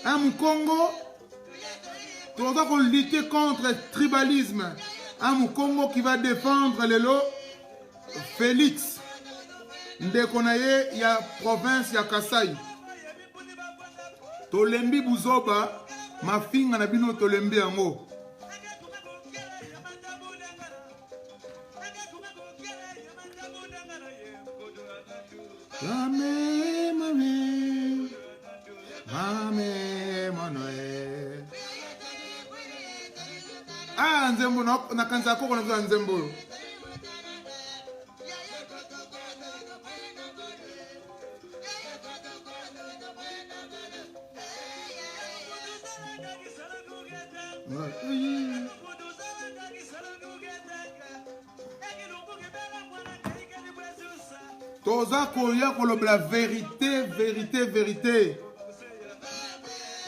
Un Congo, tu dois lutter contre le tribalisme. Un Congo qui va défendre le lot Félix. Ndekonaye, il y a province, il y a Kassai. Tolembi Buzoba, ma fille n'a bino Tolembi Ango. Ah, Nzembo, na kanza koko na Nzembo. Toza koya kolobela vérité, vérité, vérité.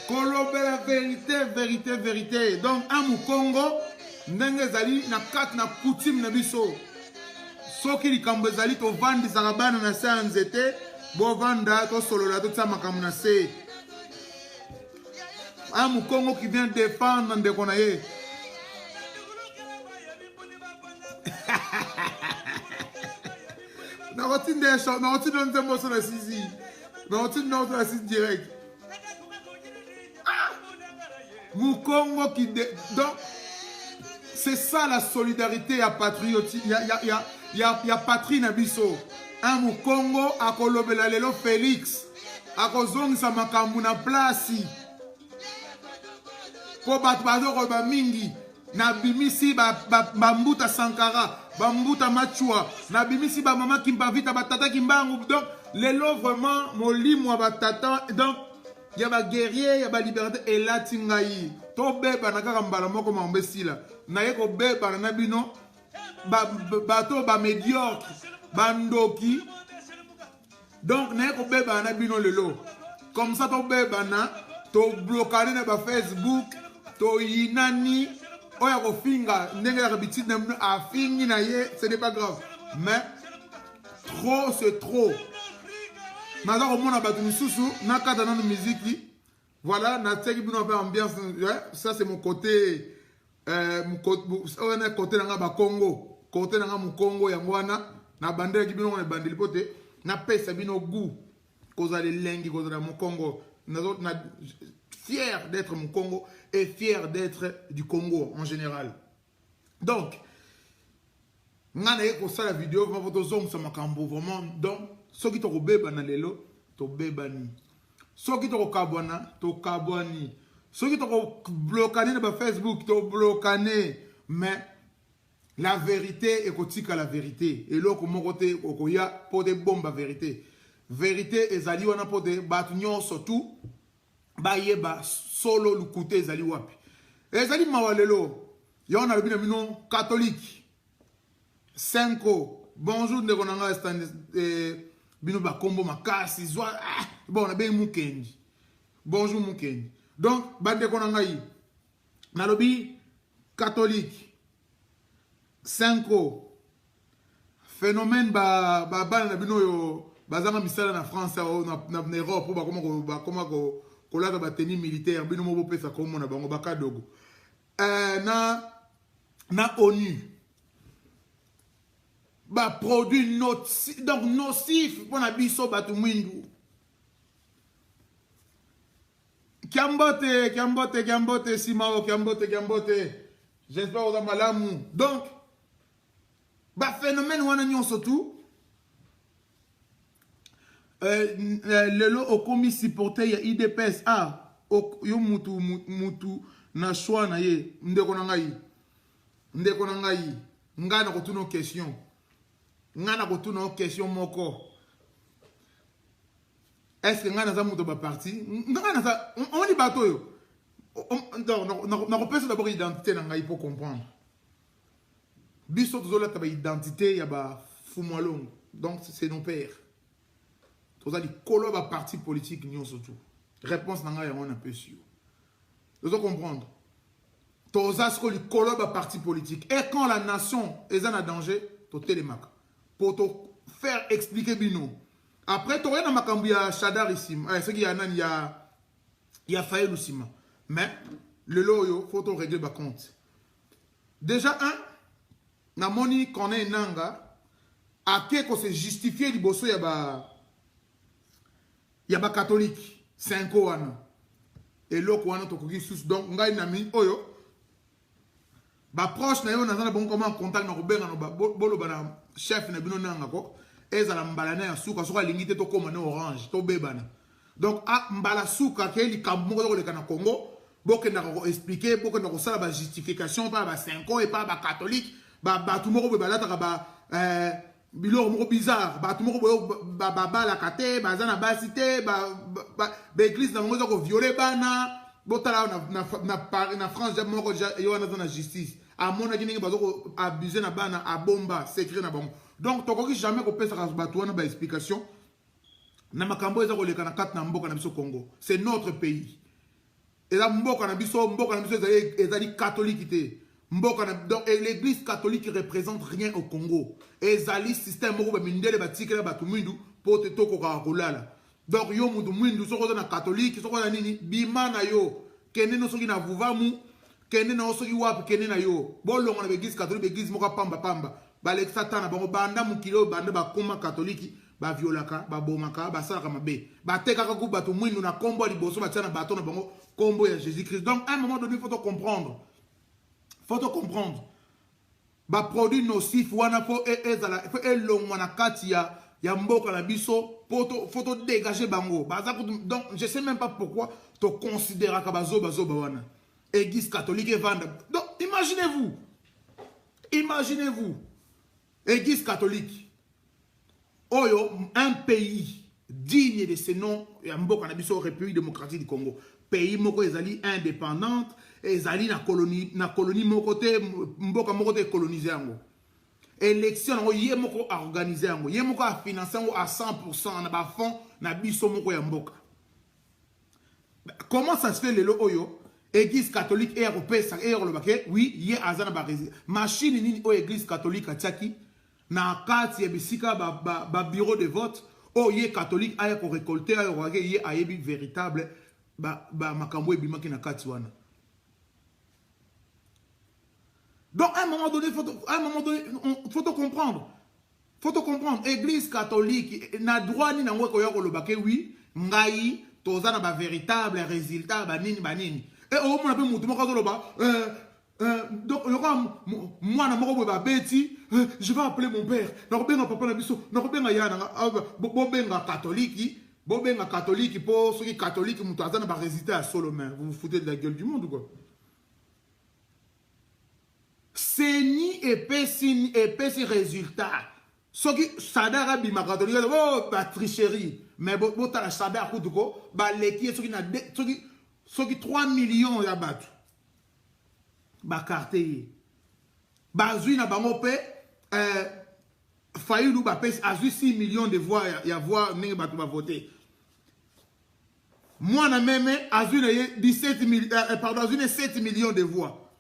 Kolobela vérité, vérité, vérité. Donc, à Congo, ndenge zali na kat na coutume na biso. Soki likambo zali to vandi sarabana na sa nzete, bo vanda to solola to tsama kamuna se. À Congo qui vient défendre Ndekonaye. Direct. Mukongo qui donc c'est ça la solidarité à patriotique. Il y a patrie nabiso. Un Mukongo a kolobela lelo Félix. A kozongisa makambu na place. Po bat bazo ba mingi. Na bimisi bambuta Sankara, bambuta Machua, na bimisi ba mama Kimbavita, batata Kimbangu. Donc, lelo vraiment, molimo batata. Donc, il y a ba guerrier, il y a ba liberté, et là, tingayi. To beba na kaka mbala moko mambesila. Na yeko beba na bino, bato ba médiocre, bandoki. Donc, na yeko beba na bino lelo. Comme ça, to beba na, to blocane na ba Facebook, to yinani. Oya kofinga ndenge ya bitite na afingi na ye, ce n'est pas grave, mais trop c'est trop. Naza komona batu misusu na kata na musique. Voilà, na tseki bino ba ambiance, ça c'est mon côté côté na ba Congo, côté na mu Congo yango wana na bandela ki bino na bandeli pote na pesa bino goût koza le lengi koza mu Congo. Na fier d'être mon Congo et fier d'être du Congo en général. Donc, ngana yeko sala vidéo vraiment to zom sa makambo vraiment. Donc, soki to ko beba na lelo to beba ni. Soki to ko kabwana to kabwani. Soki to ko blokane na ba Facebook to blokane. Mais la vérité est kotika la vérité. Et là comme côté okoya pour des bombes à vérité. Vérité ezali wana pour des batu surtout. Bayeba solo lukute ezali wapi ezali mawalelo yona lobina mino catholique 5 bonjour ndeko nanga stand bino ba kombo makasi zwa bon na be mukendi bonjour mukendi donc bande ko nanga yi na lobi catholique 5 phénomène ba na bino yo bazanga misala na France na Europe bakoma kolata bateni militaire bino mo bopesa komona bango bakadogo na ONU ba produit nocif donc nocif pona biso batu mwindu Kiambote Simao Kiambote j'espère que vous avez malamu donc ba phénomène wana nyonso tout lelo okomi supporter ya IDPS yo mutu na choix na ye ndeko na ngai ngana kotuna question moko est-ce que ngana za mutu ba parti ngana za on dit bato yo na repese d'abord identité na ngai pour comprendre biso tozola ta ba identité ya ba fumwalong donc c'est nos pères toza li kolo ba parti politique nyonso tout réponse na ngai on a peu sûr vous comprendre toza ce que li kolo ba parti politique et quand la nation est en danger to télémac pour te faire expliquer bino après tu rien na makambu ya Shadar ici ce qui y a nani ya Faël Ousima mais le loyo faut to régler ba compte déjà na moni connaît nanga a que se justifier liboso ya ba catholique 5 wana et loko wana to koki sous donc ngai na mi oyo ba proche na yo na zana bon comment contact na kobenga no ba bolo bana chef na bino nanga ko ezala mbala na ya suka soka lingite to koma na orange to bebana donc mbala suka ke li kambo ko le kana Congo bokenda ko expliquer bokenda ko sala ba justification pa ba 5 ans et pas ba catholique ba tout moko be balata ba biloko moko bizarre ba tout moko ba la kate ba zana ba cité ba église na ngo ko violer bana botala na France ja moko yo na zona justice a mona ki ningi bazoko abuser na bana a bomba secret na bango donc tokoki jamais ko pesa ba to na ba explication na makambo eza ko leka na kat na mboka na biso Congo c'est notre pays et la mboka na biso ezali catholique té donc l'église catholique représente rien au Congo et zali système moko ba mindele ba tikela ba tumundu pour te toko ka kolala donc yo mundu mwindu soko na catholique soko na nini bimana yo kene no soki na vuvamu kene na soki wapi kene na yo bolongo na église catholique église moko pamba ba le satana bango banda mukilo banda ba koma catholique ba violaka ba bomaka ba salaka mabe ba tekaka ku bato mwindu na kombo liboso ba tiana bato na bango kombo ya Jésus-Christ donc à un moment donné faut comprendre ba produit nocif wana po ezala faut elongwa na kati ya mboka na biso faut dégager bango donc je sais même pas pourquoi to considérer ka bazoba wana église catholique vanda donc imaginez-vous église catholique oyo un pays digne de ce nom ya mboka na biso République démocratique du Congo pays moko ezali indépendante ezali na colonie moko te mboka moko te coloniser yango élection ngo ye moko a organiser yango ye moko a financer yango à 100% na ba fond na biso moko ya mboka comment ça se fait lelo oyo église catholique et européenne et eurobake oui ye azana ba machine nini o église catholique atiaki na kati ya bisika ba bureau de vote o ye catholique aya ko récolter aya ko ye ayebi véritable ba makambo ebimaki na kati wana. Donc à un moment donné faut comprendre. Faut comprendre église catholique na droit ni na ngweko ya ko lobake oui ngai toza na ba véritable résultat ba nini et au moins pe mutu moko zoloba donc moi na moko ba beti je vais appeler mon père na kobenga papa na biso na kobenga yana bobenga catholique pour ceux qui catholique mutu azana ba résultat à solo main vous vous foutez de la gueule du monde ou quoi. C'est ni épais résultat. Ce qui sadara bima catholique ba tricherie mais bota la sadara kutuko ba leki ce qui na ce qui 3 millions ya batu ba carte ba zui na bango pe Fayulu ba pèse a 6 millions de voix ya voix ningi batu ba voter. Moi na même a 17 pardon 7 millions de voix.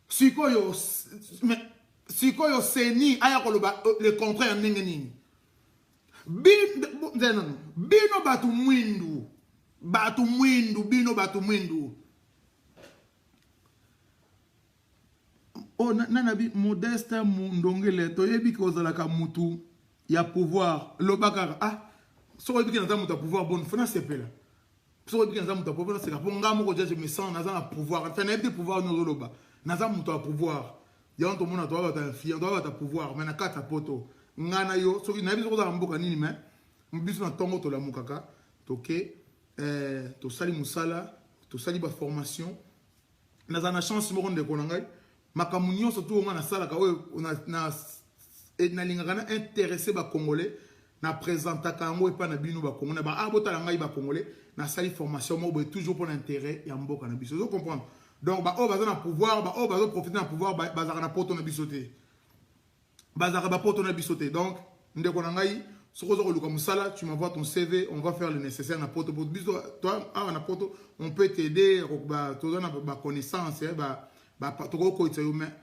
Sikoyo seni aya koloba le contraire nini bino batu mwindu bino batu mwindu. Oh, nanabi Modeste Mundongele toyebi kozalaka mutu ya pouvoir lobaka so yebi ke naza mutu ya pouvoir bon fona sepela so yebi ke naza mutu ya pouvoir c'est pour ngamo ko je me sens naza na pouvoir enfin na yebi pouvoir no loba naza mutu ya pouvoir ya on to mona to ba ta fier to ba ta pouvoir mais na kata poto ngana yo so na yebi ko za mboka nini mais mbiso na tongo to la mukaka toke to sali musala to sali ba formation naza na chance mo ronde ko ngai makamunyo surtout on a sala ka na lingaka na intéressé ba congolais na présenta kango et pas na bino ba congolais ba abota ngai ba congolais na sali formation mo toujours pour l'intérêt ya mboka na biso. Vous comprenez? Donc ba o baza na pouvoir ba o baza profiter na pouvoir bazaka na poto na bisoté bazaka ba poto na bisoté. Donc ndeko na ngai soko zo luka musala tu m'envoies ton CV, on va faire le nécessaire na poto pour biso toi na poto on peut t'aider ba to na ba connaissance ba toko ko itse mais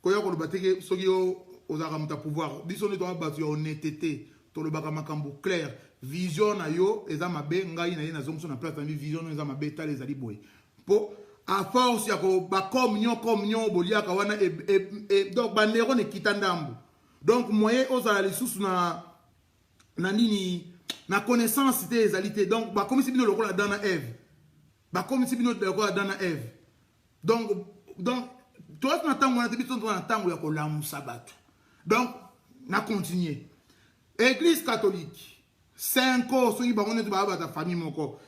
koya ko bateke soki yo ozaka muta pouvoir biso ne doit battre honnêteté to le baka makambo clair vision na yo eza mabe ngai na ye na zomso na place na vision eza mabe ta les ali boy po à force ya ko ba communion boliaka wana et donc ba nero ne kitandambu donc moyen ozala lisusu na nini na connaissance des alité donc ba comme si bino lokola dana Eve ba comme si bino lokola dana Eve donc toi tu n'attends pas tu n'attends ya ko lamu sabatu. Donc na continuer église catholique 5 ans soki bango neto ba ta famille moko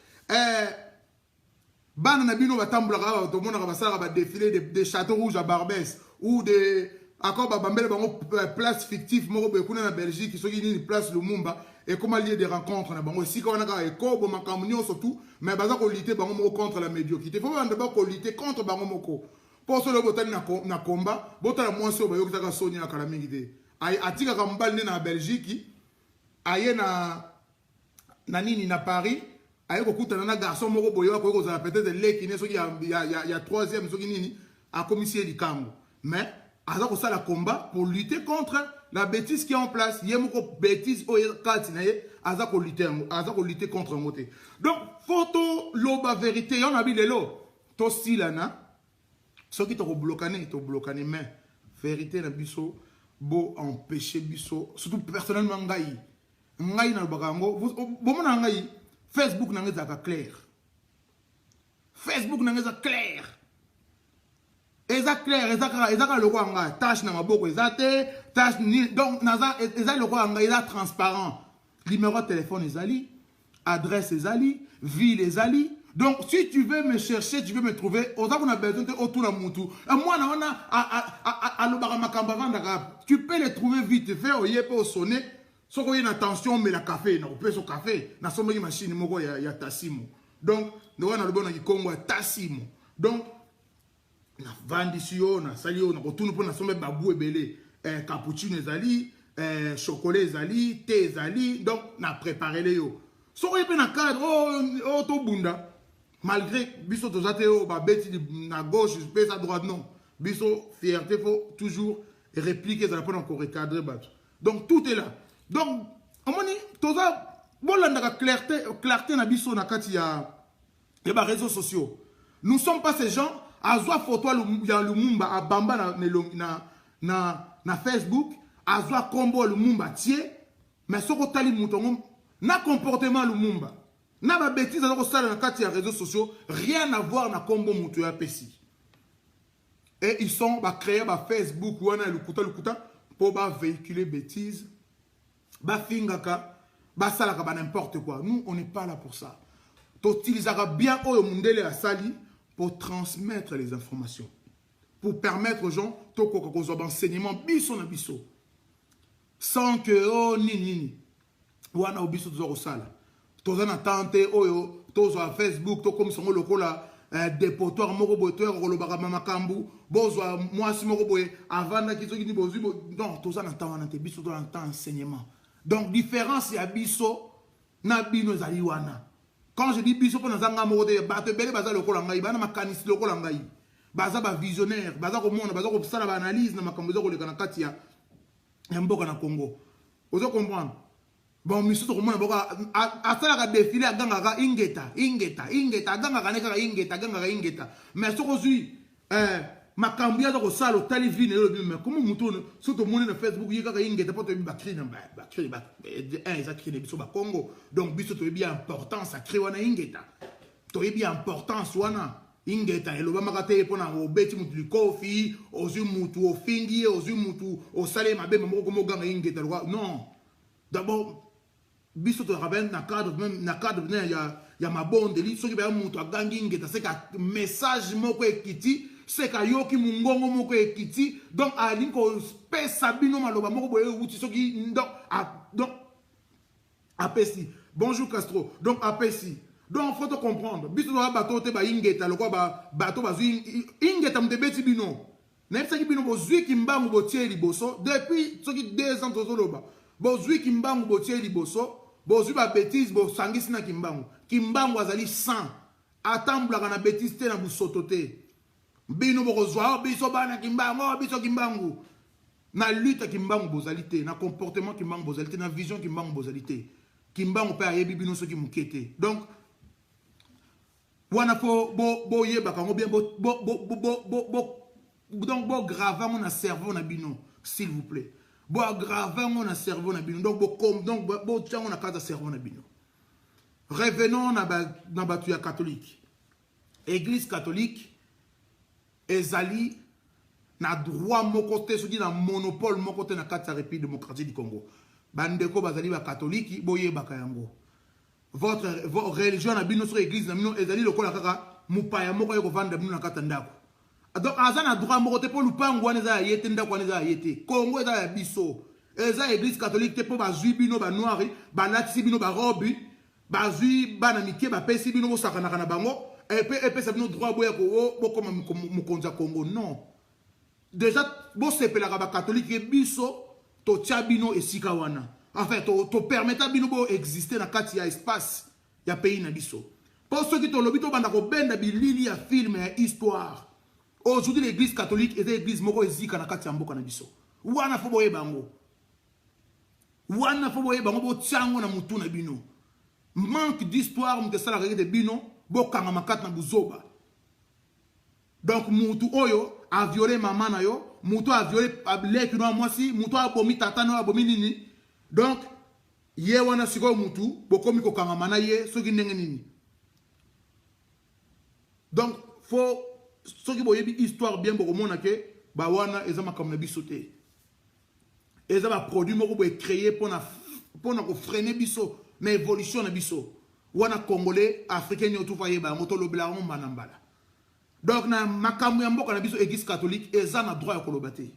bana na bino batambula to mona ba sala ba défilé de château rouge à Barbès ou de encore ba bambele bango place fictive moko be kuna na Belgique soki ni place Lumumba et comment lieu de rencontre na bango si kana ka eko bo makamnyo surtout mais baza ko lutter bango moko contre la médiocrité faut banda ba ko lutter contre bango moko pour ce le botani na combat botala mwasi oba yokita ka soni na kala mingi te ay atika ka mbali na Belgique aye na nini na Paris aye ko kutana na garçon moko boyo ko za peut-être lekine soki ya troisième soki nini a commissaire likambo mais aza ko sala combat pour lutter contre la bêtise qui est en place yemoko bêtise o kati na ye aza ko lutter contre ngote. Donc photo loba vérité on a bi lelo to silana ce qui te bloqué mais vérité na biso bo empêcher biso surtout personnellement ngai na bakango bo mona ngai Facebook na ngeza clair Facebook na ngeza clair ezaka loko nga tâche na maboko ezate tâche ni donc naza eza loko nga eza transparent numéro de téléphone ezali adresse ezali ville ezali. Donc, si tu veux me chercher, tu veux me trouver, on a besoin de autour de Moutou. Moi, tu peux les trouver vite fait, au yé peut sonner. Sauf qu'il y a une attention, mais la café, on peut son café. Dans son machine, il y a Tassimo. Donc, nous avons le bon Congo, Tassimo. Donc, na vandisio, na salio, na retourne pour na somme babou et belé, cappuccino ezali, chocolat ezali, thé ezali. Donc, na préparé les yo. Sauf qu'il y a un cadre, oh, to bunda. Malgré biso tozate o ba beti na gauche pesa droite non biso fierté faut toujours répliquer ça pour encore recadrer bat. Donc tout est là. Donc omoni toza bolanda clarté na biso na kati ya ba réseaux sociaux. Nous sommes pas ces gens à zwa photo ya Lumumba à bamba na Facebook à zwa combo Lumumba tie mais soko tali mutongo na comportement Lumumba. Na ba bêtise dans les réseaux sociaux, rien à voir na combo mutu ya pesi. Et ils sont créés par Facebook ou le kuta pour véhiculer bêtises, fingaka, salaka n'importe quoi. Nous on n'est pas là pour ça. T'utilisera bien au mundele à sali pour transmettre les informations, pour permettre aux gens to ko enseignement biso na biso. Sans que nini wana obiso zo sala. Toza na tante oyo toza Facebook to comme songo lokola dépotoir moko botoir kolobaka makambu bozwa mwasi moko boye avanda kizoki ni bozu non toza na tante te biso to na enseignement. Donc différence ya biso na bino ezali wana. Quand je dis biso pour nazanga moko te bato bele baza lokola ngai bana makanisi lokola ngai baza ba visionnaire baza ko mona baza ko sala ba analyse na makambo zo koleka na kati ya mboka na Congo. Ozo comprendre bon misusu komona boka asalaka défilé agangaka ingeta agangaka ne kaka ingeta mais soko zwi makambo ya kosala otali vi na elobi mais komo mutu ono so tomoni na Facebook ye kaka ingeta mpo toyebi bakri na bakri eza kri na biso bakongo donc biso toyebi ya importance akri wana ingeta toyebi ya importance wana ingeta elobamaka te mpona obeti mutu likofi ozwi mutu ofingi ye ozwi mutu osali mabembe moko komoganga ingeta lokwa non d'abord biso to rappelle na cadre ya mabondeli soki baya mutu agangi ingeta c'est ka message moko ekiti c'est ka yoki mungongo moko ekiti donc alingi kopesa bino maloba moko boye uti soki donc apesi bonjour Castro donc apesi donc faut te comprendre biso to bato te ba ingeta lokwa bato bazwi ingeta mdebeti bino na ebisaki bino bozwi kimbangu botie liboso depuis soki 2 ans tozoloba bozwi kimbangu botie liboso bozwi ba bêtise bosangisi na kimbangu azali 100 atambulaka na bêtise te na busoto te bino bokozwa biso bana kimbangu na lutte kimbangu bozali te na comportement kimbangu bozali te na vision kimbangu bozali te kimbangu pe ayebi bino soki mukete donc wana fo boyebaka ngo bien donc bo grave na cerveau na bino s'il vous plaît bo aggraver mon cerveau na bino donc bo tiens on a carte cerveau na bino revenons na batu ya catholique église catholique ezali na droit moko te soki na monopole moko te na carte ya République démocratique du Congo bandeko bazali ba catholique boyebaka yango votre religion na bino sur église na bino ezali lokola kaka mupaya moko yeko vanda bino na kata ndako donc aza na droit moko te po lupango wana eza yete ndako wana eza yete Congo eza ya biso eza église catholique te po bazwi bino ba noir balatisi bino ba robe bazwi bana mike bapesi bino bosakanaka na bango epesa bino droit boya ko bokoma mokonzi ya Congo non déjà bosepelaka ba catholique biso totia bino esika wana enfin to permettre bino bo exister na kati ya espace ya pays na biso po soki tolobi to banda ko benda bilili ya film ya histoire. Aujourd'hui l'église catholique est l'église moko ezika na kati ya mboka na biso wana fo boye bango bo tiango na mutu na bino manque d'histoire mutu sala de bino bo kanga makati na buzoba donc mutu oyo a violé maman na yo mutu a violé leki no mwasi mutu a bomi tata no a bomi nini donc ye wana siko mutu bokomi ko kanga mana ye soki ndenge nini donc faut soki boyebi histoire bien bokomona ke ba wana eza makambo na biso te eza ba produit moko boye créé pona ko freiner biso na évolution na biso wana congolais africain yo tufa yeba moto lobela mo manambala donc na makambo ya mboka na biso église catholique eza na droit ya koloba te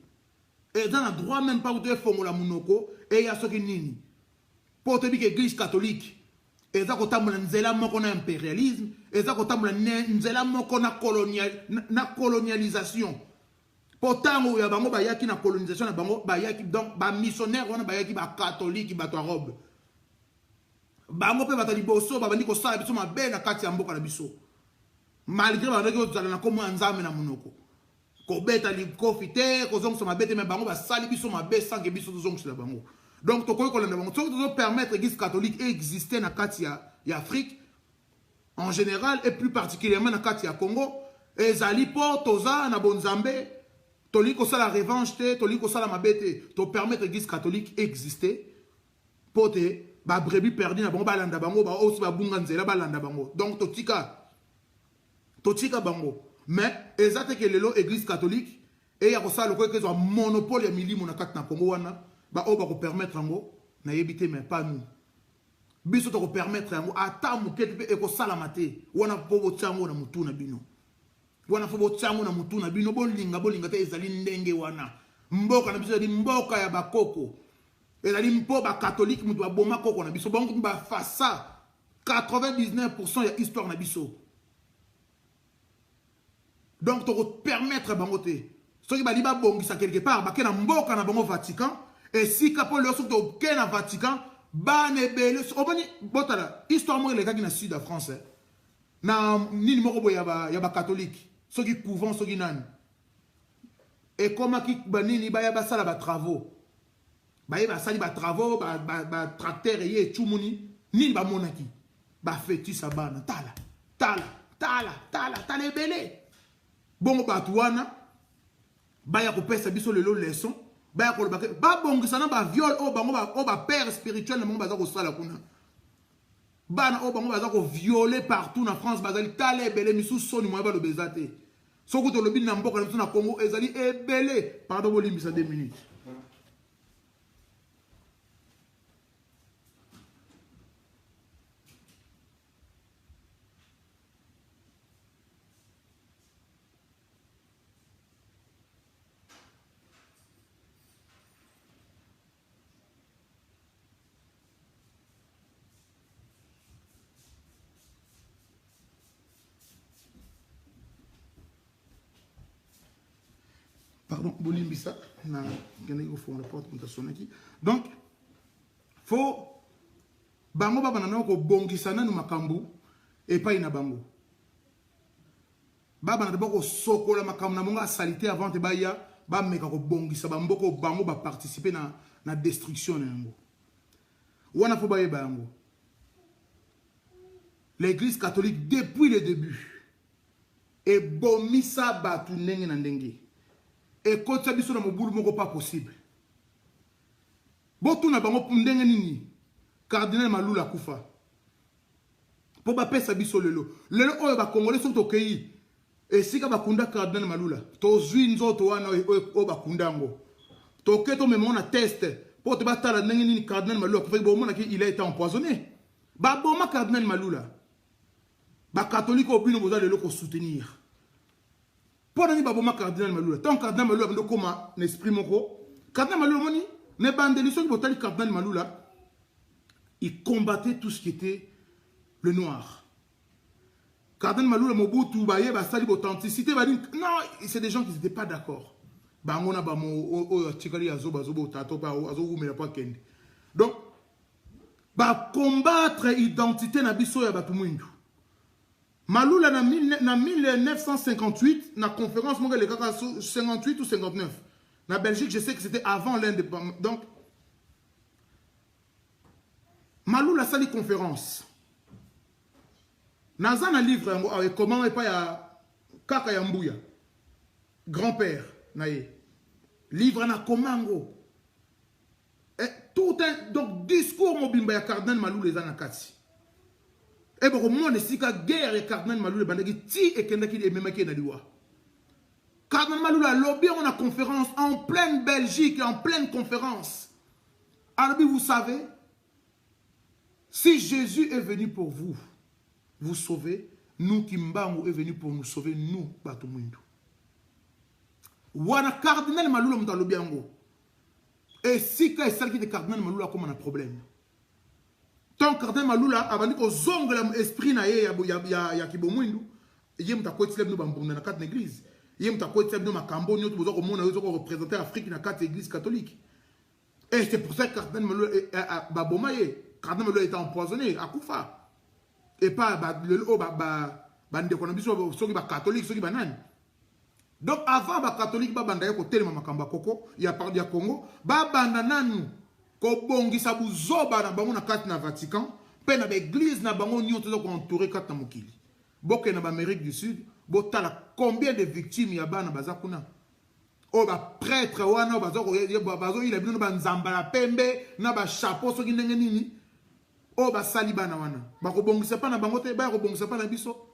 eza na droit même pas de fongola munoko e ya soki nini po te bi ke église catholique eza kotambola nzela moko na impérialisme eza kotambola nzela moko na colonialisation potango ya bango bayaki na colonisation na bango bayaki donc ba missionnaire wana bayaki ba catholique ba to robe bango pe batali boso babandi ko sala biso mabe na kati ya mboka na biso malgré ba ko zala na komo nzame na munoko ko beta li kofite ko zongo so mabete me bango ba sali biso mabe sange biso zongo sila bango. Donc, tu peux permettre l'église catholique d'exister dans l'Afrique, en général, et plus particulièrement dans le Congo. Et Zali pour Toza, na Bonzambe, tu as la revanche, tu as la mabete, tu permettre l'église catholique d'exister pour te brebis perdu na bango balanda bango ba aussi ba bunga nzela balanda bango. Donc, totika bango. Mais, exactement que l'église catholique, et il y a un monopole de milimo na Congo wana. Ba o ba ko permettre ngo na yebite mais pas nous biso to ko permettre ngo ata mukete pe eko salamate wana po botsango na mutu na bino wana fo botsango na mutu na bino bolinga te ezali ndenge wana mboka na biso di mboka ya bakoko ezali mpo ba catholique mutu ba boma koko na biso bango ba fasa 99% ya histoire na biso donc to ko permettre bango te soki ba liba bongisa quelque part ba ke na mboka na bango Vatican. Et si Capo le sort au Vatican, banebele, obani botala histoire moi les gars qui na sud de France. Na ni numéro yaba catholique, ceux qui couvent ceux qui nan. Et comment qui banini ba yaba sala ba travaux. Baye basali ba travaux ba tracteur et chumuni ni ba monaki ba feti sabana tala ebele bongo batu wana baya kopesa biso lelo leçon baya koloba ba bongisa na ba viol o bango ba père spirituel na bango baza kosala kuna bana o bango baza ko violer partout na France bazali tala ebele misu soni moya ba lobeza te soko to lobi na mboka na Congo ezali ebele pardon bolimbisa 2 minutes. Pardon, bolimbisa na gane au fond la porte pour sonaki. Donc faut bango baba na ko bongisa na makambu et pas ina bango. Baba na bako sokola makambu na monga salité avant te baya ba meka ko bongisa bamboko bango ba participer na destruction na yango. Wana fo baye bango. L'église catholique depuis le début et bomisa batu ndenge na ndenge. Et quand ça biso na mobulu moko pas possible. Botu na bango ndenge nini cardinal Malula kufa. Po ba pesa biso lelo. Lelo oyo ba congolais sont okei. Et sika ba kunda cardinal Malula. To zwi nzoto wana o ba kunda ngo. To keto memo na test. Po te batala ndenge nini cardinal Malula kufa bo mona ki il a été empoisonné. Ba boma cardinal Malula. Ba catholique obino boza lelo ko soutenir. Pendant que Baboma cardinal Malula, tant cardinal Malula a comme un esprit moko, cardinal Malula moni, ne bandelisson qui le cardinal Malula, il combattait tout ce qui était le noir. Cardinal Malula Mobutu baye ba sali authenticité ba non, c'est des gens qui n'étaient pas d'accord. Ba ngona ba mo o tikali azoba zobo tato ba azo umela pa kende. Donc ba combattre identité na biso ya batu mwindu. Malula na 1958, na conférence, 58 ou 59. Na Belgique, je sais que c'était avant l'indépendance. Donc, Malula sali conférence. Naza na livre, comment et pas ya Kaka Yambuya, grand-père, naye. Livre na Komango. Tout un donc, discours mobimba ya cardinal Malula les anakati. Et pour moi, c'est que guerre et cardinal Malula bandagi ti et kendaki et même qui na liwa. Cardinal Malula lobby on a conférence en pleine Belgique, en pleine conférence. Alors vous savez, si Jésus est venu pour vous, vous sauver, nous Kimbangu est venu pour nous sauver, nous Batumundu. Wana cardinal Malula mta lobby ango. Et si que celle qui est cardinal Malula comme on a problème. Tant cardinal Malula avant que zongle l'esprit na ya kibomwindu yem ta ko tselem no bambunda na kat na église yem ta ko tselem no makambo nyoto bozo ko mona yo ko représenter Afrique na kat église catholique. Et c'est pour ça que cardinal Malula babomaye cardinal Malula est empoisonné à Koufa et pas le bande ko na biso soki ba catholique soki banani. Donc avant ba catholique ba banda ko telema makamba koko ya parti ya Congo ba banda nanu ko bongisa buzoba na bango na kati na Vatican pe na l'église na bango nyonto zo ko entourer kati na mokili boke na Amérique du Sud botala combien de victimes ya bana bazakuna o ba prêtre wana bazo il a bino ba nzambala pembe na ba chapeau so ndenge nini o ba sali bana wana ba ko bongisa pa na bango te ba ko bongisa pa na biso.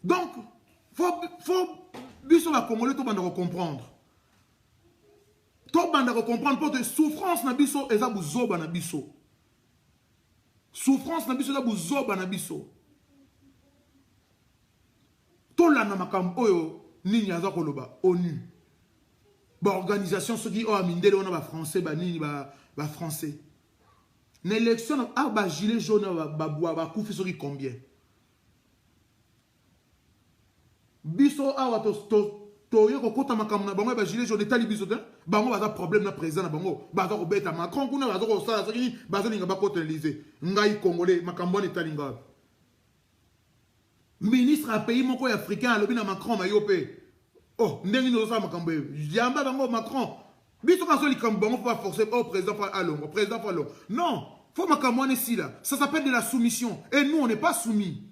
Donc faut biso ba congolais to banda ko comprendre. Tout banda comprendre pour que souffrance na biso eza buzoba na biso. Souffrance na biso eza buzoba na biso. To la na makambo oyo nini aza koloba ONU. Ba organisation soki o amindele ona ba français ba nini ba français. Na élection ba gilet jaune ba kufi soki combien. Biso awa toye ko kota makambo na bango ba gilet jaune tali biso te bango baza problème na président na bango baza ko beta Macron kuna baza ko sala soki baza linga ba kota Élysée ngai congolais makambo ni tali nga ministre a pays moko africain alobi na Macron mayope Oh, ndenge nous sommes makambo. Yamba bango Macron. Biso quand les cambons faut pas forcer au président pas allons, au président pas allons. Non, faut makambo ici là. Ça s'appelle de la soumission et nous on n'est pas soumis.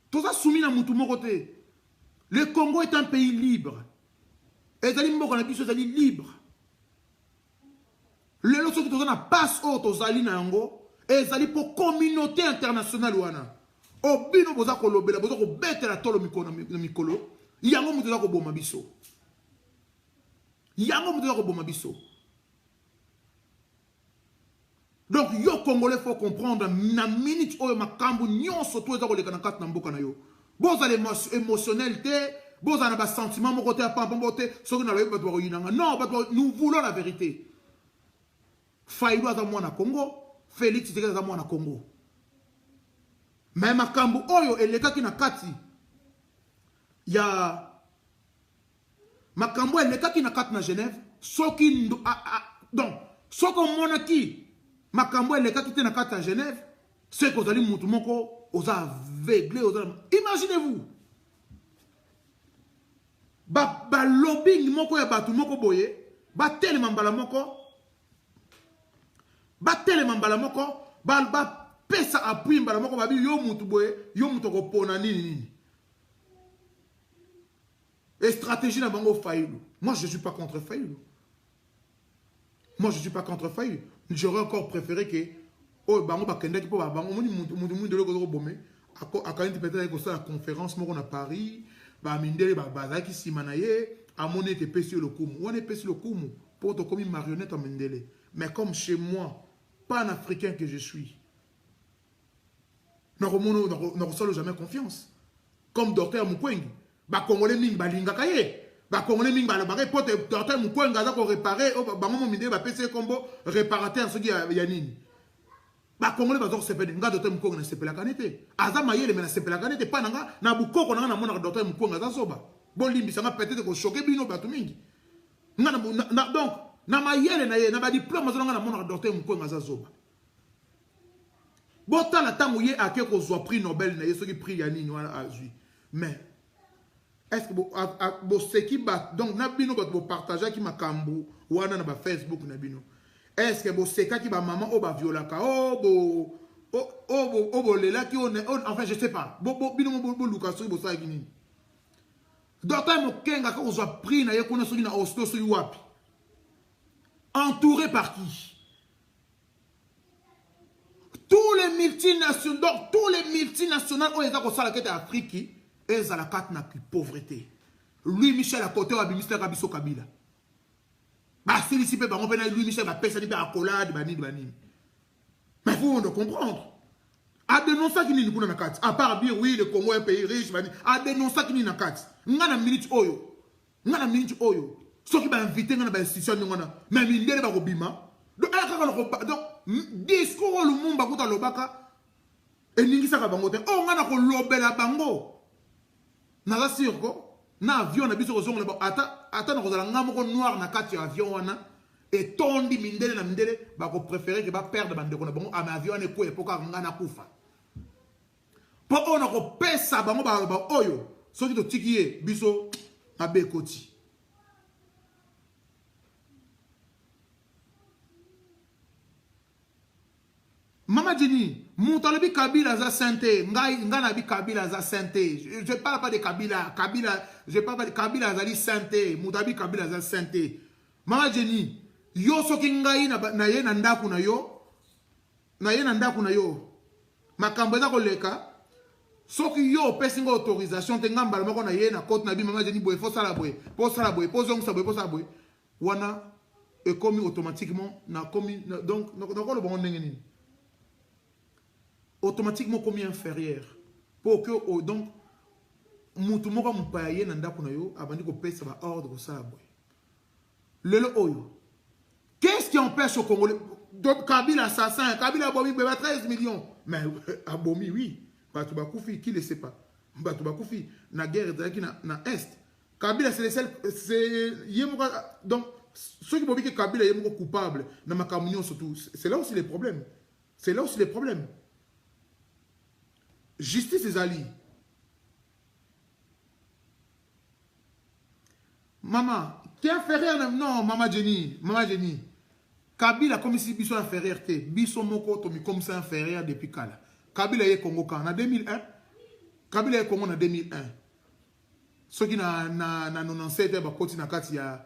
Tout ça soumis dans mon côté. Le Congo est un pays libre. Et les mboko na biso zali libre. Le loso qui tozana passe au tozali na yango et zali pour communauté internationale wana. Obino boza ko lobela boza ko betela tolo mikolo. Yango mutu za ko boma biso. Yango mutu za ko boma biso. Donc yo Congolais faut comprendre na minute oyo makambu nyonso to eza ko leka na kati na mboka na yo. Boza émotionnel te, boza na ba sentiment mo côté pa pambote, soki na loyeba to yinanga. Non, nous voulons la vérité. Faïlo aza mwana Congo, Félix Tshisekedi aza mwana Congo. Mais makambu oyo elekaki na kati ya makambu elekaki na kati na Genève, soki donc soko monaki makambo elekaki te na kati ya Genève, c'est que ozali mutu moko oza aveuglé, imaginez-vous ba lobbying moko ya batu moko boye ba telema mbala moko ba pesa appui mbala moko babi yo mutu boye yo mutu ko pona nini. Et stratégie na bango Fayulu. Moi je suis pas contre Fayulu. Moi je suis pas contre Fayulu. J'aurais encore préféré que oh bango bakende ki po bango mutu de loko bomé akandi peut-être ko ça la conférence moko na Paris ba mindele ba bazaki simanaye amone te pesi le kumu. On est pesi le kumu pour to comme marionnette en mindele. Mais comme chez moi, pas un Africain que je suis. Nous solo jamais confiance. Comme docteur Mukwege, ba Congolais ming balinga kaye, ba Congolais ming balabare pour docteur Mukwege aza ko réparer, ba momo mindele ba pesi combo réparateur ce qui ya nini. Ba Congolais ba zo sepele nga docteur Mukwege na sepela kanete. Aza mayele mais na sepela kanete pa nanga na bukoko nanga na mona docteur Mukwege aza soba. Bon limbi ça m'a peut-être ko choquer bino ba tumingi. Nga donc na mayele na ye na ba diplôme azonga na mona docteur Mukwege aza soba. Bota la tango ye ake ko zo prix Nobel na ye soki prix ya nini wana azui. Mais est-ce que bo seki bat donc na bino ba partager ki makambu wana na ba Facebook na bino. Est-ce que bo seka ki ba maman o ba violaka bo lela ki on enfin je sais pas. Bo bino bo luka soki bo sa ki nini. Docteur Mukwege ko zo prix na ye ko na soki na hosto soki wapi. Entouré par qui? Tous les multinationaux, donc tous les multinationales, on les a comme la quête d'Afrique, et ça la carte n'a plus pauvreté. Lui Michel à côté du ministère Kabiso Kabila. Bah si ici on peut lui Michel va payer ça à accolade, bani. Mais vous on comprendre. À dénoncer qui n'est pas na carte. À part dire oui le Congo est un pays riche, bani. À dénoncer qui n'est pas na carte. Ngana minute oyo. Ce qui va inviter ngana ba institution ngana. Mais mindele ba robima. Donc discours le monde bakuta lobaka et ningisa ka bango te o ngana ko lobela bango na la sûr ko na avion na biso ko zonga ata na ko zala ngamo ko noir na kati ya avion wana et tondi mindele na mindele ba ko préférer que ba perdre bande ko na bango ama avion ne ko epoka ngana kufa po ona ko pesa bango ba oyo soki to tikiye biso na bekoti. Mama Jenny, Moutalobi Kabila za santé, Ngana bi Kabila za santé. Je parle pas de Kabila, je parle pas de Kabila za santé, Moutabi Kabila za santé. Mama Jenny, yo soki ngai na ye na ndaku na yo, makambo za koleka, soki yo pesi ngo autorisation te ngambala moko na ye na côte na bi Mama Jenny boye fo sala boye, po zong sa boye, wana est commis automatiquement na commis donc ko le bon ndenge nini. Automatiquement commis inférieur pour que donc mutu moko mupaye na ndako na yo abandi ko pesa ba ordre ça boy lelo oyo qu'est-ce qui empêche au Congolais donc Kabila assassin Kabila bomi 13 millions mais abomi oui batu bakufi qui le sait pas batu bakufi na guerre de na est Kabila c'est yemoko donc ceux qui bomi que Kabila yemoko coupable na makamunyo surtout c'est là aussi les problèmes Justice ezali. Maman, tu es inférieur. Non, maman Jenny. Maman Jenny. Kabila comme si biso inférieur. Biso moko tomi comme ça inférieur depuis Kala. Kabila est Congo quand? En 2001. Kabila est Congo en 2001. Ce qui na 97 ba koti na kati ya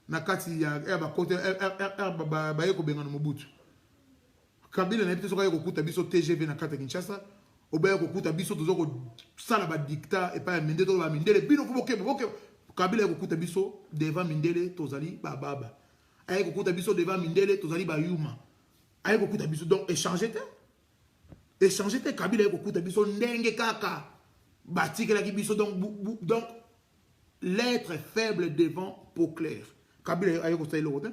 na kati ya ba koti ba yeko benga no Mobutu. Kabila na peut-être ko kuta biso TGV na kati Kinshasa. Oba ko kuta biso tozoko sala ba dictat et pas minde to ba mindele bino ko boke. Kabila ko kuta biso devant mindele tozali ba baba. Aye ko kuta biso devant mindele tozali ba yuma. Aye ko kuta biso donc échanger Kabila ko kuta biso ndenge kaka. Donc l'être faible devant peau claire. Kabila ayo ko le côté.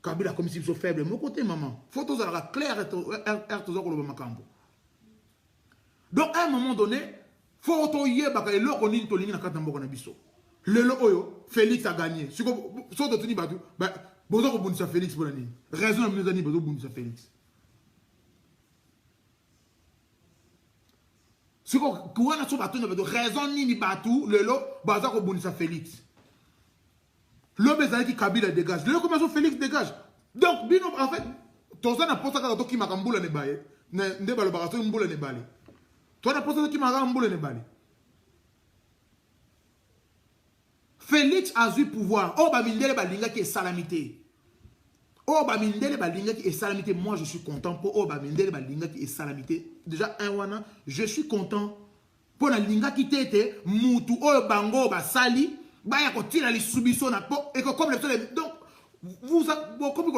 Kabila comme si so faible mon côté maman. Photo ça la claire et to makambo. Donc à un moment donné, photo yeba ka eloko nini to lingi na kata mboko na biso. Lelo oyo Félix a gagné. Siko so to tuni batu ba bozo ko bunisa Félix pour nini. Raison na minozani bozo bunisa Félix. Si vous avez raison ni batou, lelo, baza ko bonisa Félix. Le bezali qui Kabila dégage. Le comment Félix dégage. Donc, bino, en fait, toi ça n'a pas ça quand qui m'a kamboula ne baye. Ne balo barato mboula ne bale. Toi n'a pas ça qui m'a kamboula ne bale. Félix a eu pouvoir. Oh ba mindele balinga qui est salamité. Oh ba mindele balinga qui est salamité. Moi je suis content pour oh ba mindele balinga qui est salamité. Déjà un wana, je suis content pour la linga qui t'était mutu oh bango ba sali ba ya ko tira li subiso na po et que comme les donc vous comme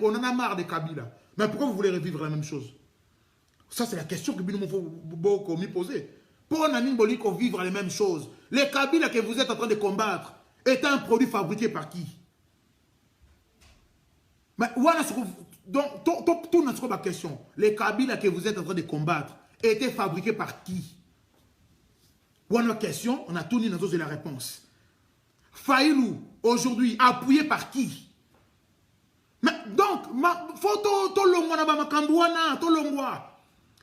on en a marre de Kabila. Mais pourquoi vous voulez revivre la même chose? Ça c'est la question que nous faut beaucoup me poser. Pour Nani Boliko vivre les mêmes choses. Les Kabila que vous êtes en train de combattre est un produit fabriqué par qui? Mais voilà ce que donc tout notre ma question. Les Kabila que vous êtes en train de combattre étaient fabriqués par qui? Voilà notre question, on a tout dit dans la réponse. Faïlou, aujourd'hui, appuyé par qui? Mais donc,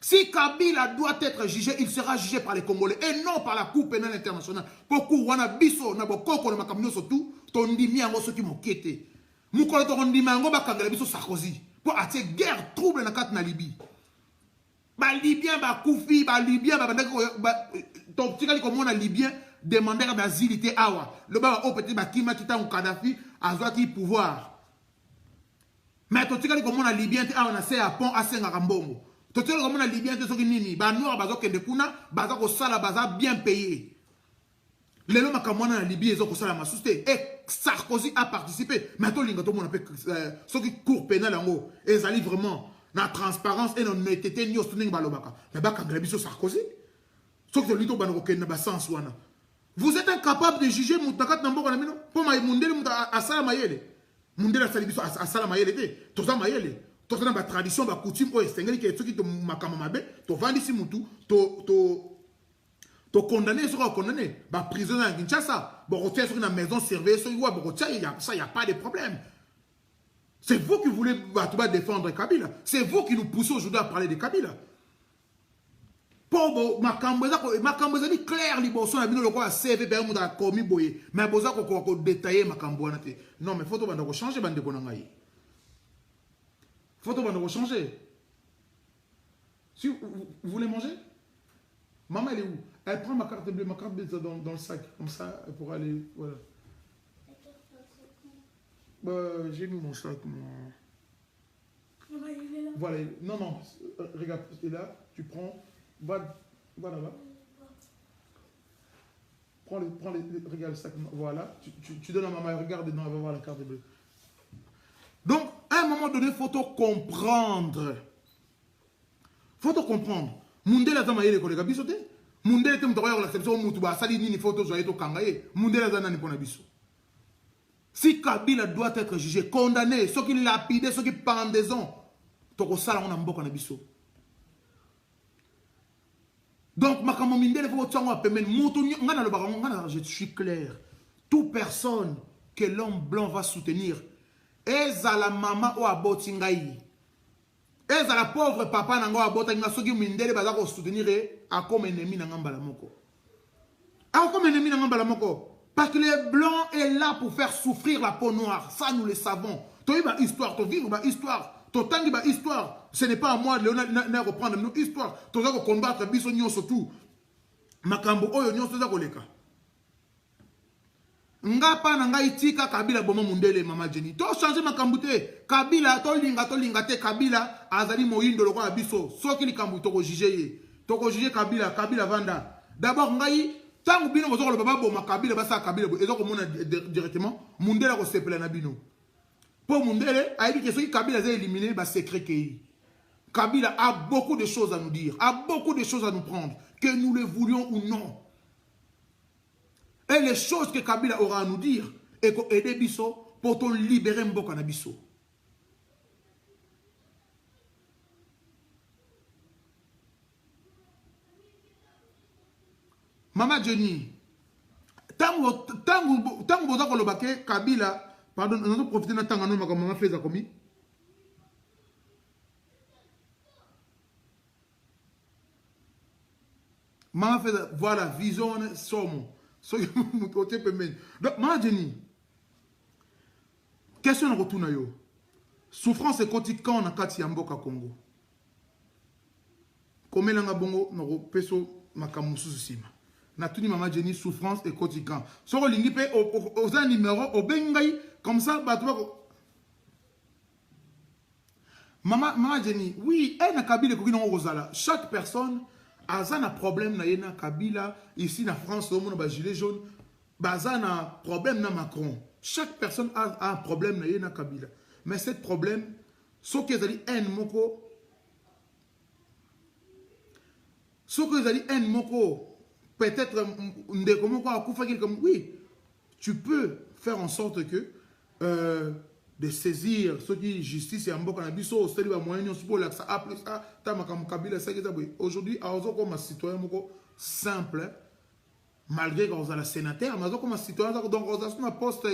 si Kabila doit être jugé, il sera jugé par les Congolais et non par la Cour pénale internationale. Pourquoi wana biso na bokoko na makamno surtout tondi miango soki mokete. Mukolo to ndi mango bakangala biso Sarkozy pour attirer guerre trouble na kat na Libye. Ba Libyen ba koufi ba Libyen ba bandaka to tikali ko mona Libyen demandeur d'asile té awa. Le ba o petit ba kima kita un Kadhafi azwaki pouvoir. Mais to tikali ko mona Libyen té awa na se a pont asenga kambongo. To tikali ko mona Libyen té soki nini ba noir bazo kende kuna baza ko sala baza bien payé. Les hommes comme moi en Libye, ils ont ça la souté. Et Sarkozy a participé. Mais tout le monde appelle ceux qui courent pénal en haut. Et ils allaient vraiment dans la transparence et dans l'honnêteté. Ni au stunning balobaka. Mais bah quand Gabi Sarkozy, ceux qui ont dit na sens wana. Vous êtes incapable de juger Moutakat Nambo kana mino. Pour ma mundele muta asala mayele. Mundele asala biso asala mayele te. Toza mayele. Toza na ba tradition ba coutume o estengeli ke ceux qui to makama mabe. To vandi si mutu to condamné, sera condamné. Bah, prisonnier à Kinshasa. Bon, on sur une maison servée, ça, il n'y a pas de problème. C'est vous qui voulez défendre Kabila. C'est vous qui nous poussez aujourd'hui à parler de Kabila. Pour ma cambozani clair, liboson, a mis le quoi à CV, ben, on a commis boye. Mais boza ko détailler ma cambouana. Non, mais faut que changer, bande de bonangaï. Faut que changer. Si vous voulez manger, maman, elle est où? Elle prend ma carte bleue dans le sac, comme ça, pour aller, voilà. J'ai mis mon sac, Voilà, non, regarde, et là, tu prends, va là-bas. Regarde le sac, voilà, tu donnes à maman, regarde dedans, elle va voir la carte bleue. Donc, à un moment donné, il faut comprendre. Mundela zama yele kolega biso te. Mundela te mtoya la exception mutu ba sali nini photo zo yeto kangaye. Mundela zana ni pona biso. Si Kabila doit être jugé, condamné, ceux qui lapident, ceux qui pendaison, toko sala on a mboka na biso. Donc makamo mindele faut tsango pemen mutu ngana lo ba ngana je suis clair. Toute personne que l'homme blanc va soutenir ezala mama o aboti ngai. Et la pauvre papa n'a pas abota nga soki mindele baza ko soutenir a comme ennemi na ngamba la moko. A comme ennemi na ngamba la moko. Parce que les blancs est là pour faire souffrir la peau noire. Ça, nous le savons. Tu as une histoire, tu vivre une histoire. Tu as une histoire. Ce n'est pas à moi de reprendre nos histoires. Tu as combattre biso surtout. Makambo oyo nyonso za koleka. Nga pa na nga itika Kabila boma mundele mama Jenny. To changer makambo te. Kabila to linga te Kabila azali moyindo lokola biso. Soki likambo to ko juger ye. To ko juger Kabila vanda. D'abord ngai tangu bino bozoko le baba boma Kabila basa Kabila ezoko mona directement mundele ko sepela na bino. Pour mundele a dit que soki Kabila a éliminé ba secret kei. Kabila a beaucoup de choses à nous dire, a beaucoup de choses à nous prendre, que nous le voulions ou non. Et les choses que Kabila aura à nous dire, et qu'on aide Bisso pour te libérer Mboka na Bisso. Mama Jenny, tango boza kolobake Kabila, pardon, nous allons profiter de temps comme maman fait ça comme maman fait voilà vision somo. Donc maman Jenny, question na retourna yo. Souffrance et quotidien na kati ya mboka Congo. Komela nga bongo na peso makamusu sima. Na tuni maman Jenny souffrance et quotidien. Soko lingi pe aux un numéro au bengai comme ça batwa. Maman Jenny, oui, elle na Kabila ko kino rozala. Chaque personne a un problème na yena Kabila ici na France au monde ba gilet jaune. Baza na problème na Macron. Chaque personne a un problème na yena Kabila. Mais ce problème, ce que vous avez un moko, ce que vous avez un moko, peut-être oui, tu peux faire en sorte que de saisir ce qui est justice et en mboka na biso, c'est le moyen pour la ça plus ça, tamakam Kabila ça aujourd'hui à comme un citoyen moko simple malgré qu'on a la sénateur, mais comme un citoyen donc on a un poste il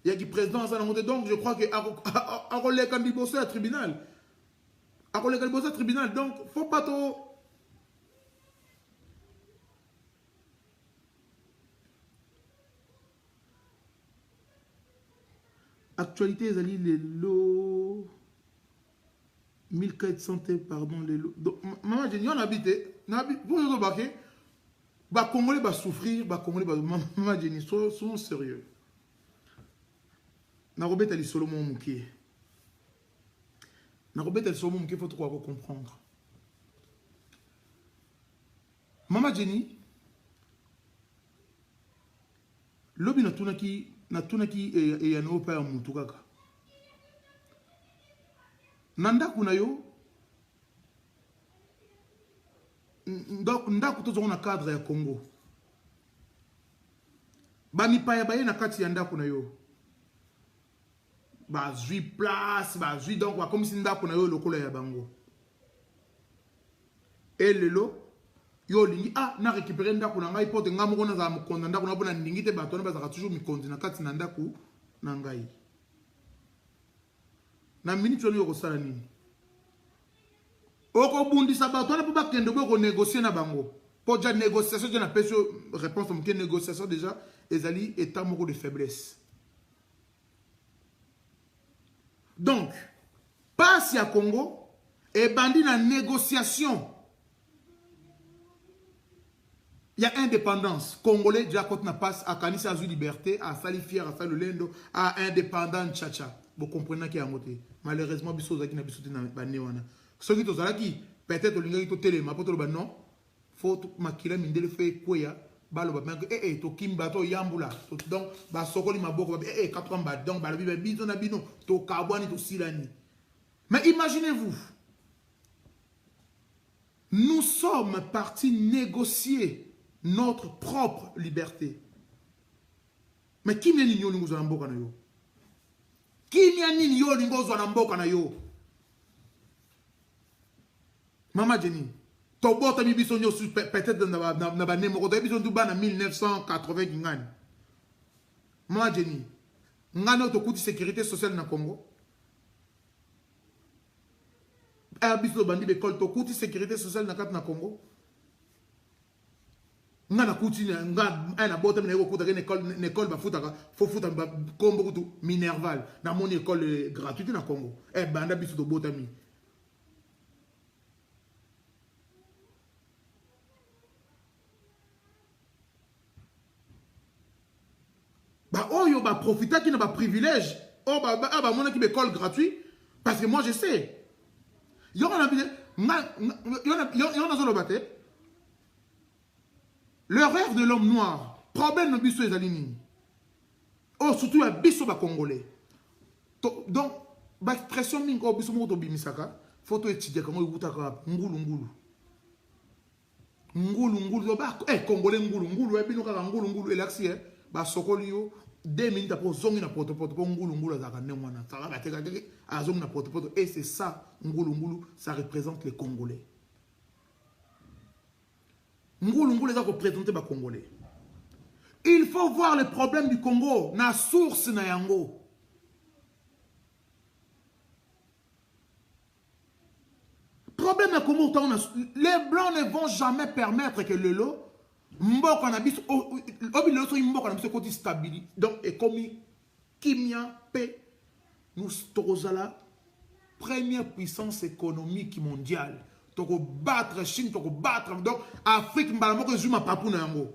y a qui président ça donc je crois que à relais quand il bosse à tribunal à relais quand il bosse à tribunal donc faut pas trop actualité les lots 1400 pardon les lots maman j'ai dit on habite vous nous embarquez bah Congolais va souffrir bah Congolais va maman j'ai dit sont sérieux. Na robeta li Solomon Mouké. Na robeta li Solomon Mouké, faut trop comprendre. Maman Jenny, lobi na tunaki e ya no pa mutu kaka. Nanda kuna yo ndaku tozo na cadre ya Congo. Bani pa ya baye na kati ya ndaku na yo. Bazui place, bazui donc comme si ndako na yo lokolo ya bango. Et lelo yo lingi na récupérer ndako na ngai pote ngamoko na za mukonda ndako na bona ndingi te bato na bazaka toujours mikondi na kati na ndako na ngai. Na minute yo ko sala nini? Oko bundisa bato na po bakende ko négocier na bango. Pour déjà négociation je na peso réponse comme que négociation déjà ezali état moko de faiblesse. Donc, passe à Congo et bandit la négociation. Il y a indépendance. Congolais, déjà quand on passe à Kanissa Azul Liberté, à Salifière, à Salolendo, à indépendant Tchacha. Vous comprenez qu'il y a un moté. Malheureusement, biso zaki na biso na banéwana. Ceux qui to zalaki, peut-être linga to télé, ma poto ba non. Faut makila mindele fait koya. Balo ba mek to kimba to yambula donc ba sokoli maboko ba 4 ba donc ba bi bizo na bino to kabwani to silani. Mais imaginez-vous, nous sommes partis négocier notre propre liberté. Mais qui n'est ni yo lingo za mboka na yo? Qui n'est ni yo lingo za mboka na yo? Mama Jenny Tobota biso nyo peut-être na ba nemo ko biso nduba na 1980 kingani. Mama Jenny, ngano to kuti sécurité sociale na Congo. Biso bandi be kol to kuti sécurité sociale na kat na Congo. nga na kuti nga na bota mina ko kuta une école ba futa faut futa ba kombo kutu Minerval na mon école gratuite na Congo banda biso to bota mi ba oyo ba profiter qui na ba privilège ba mona ki école gratuite parce que moi je sais yo na bi yo na zo lo baté. Le rêve de l'homme noir, problème de biso ezali nini. Oh, surtout la biso ba congolais. Donc, ba expression mingo biso mo to bimisaka, photo étudier comment yutaka ngulu. Ngulu ba congolais ngulu bino kaka ngulu elaxi ba sokoli yo 2 minutes après zongi na poto po ngulu azaka ne mwana. Ça va bateka azongi na poto et c'est ça ngulu ça représente les Congolais. Ngulu les a représenté les Congolais. Il faut voir les problèmes du Congo, na source na yango. Problème na Congo, les Blancs ne vont jamais permettre que le lot, mboko na biso, obilo so mboko na biso koti stabilité. Donc, et comme Kimia P, nous la première puissance économique mondiale. Toko battre Chine, toko battre donc Afrique, mbalamoko zuma papou na yango.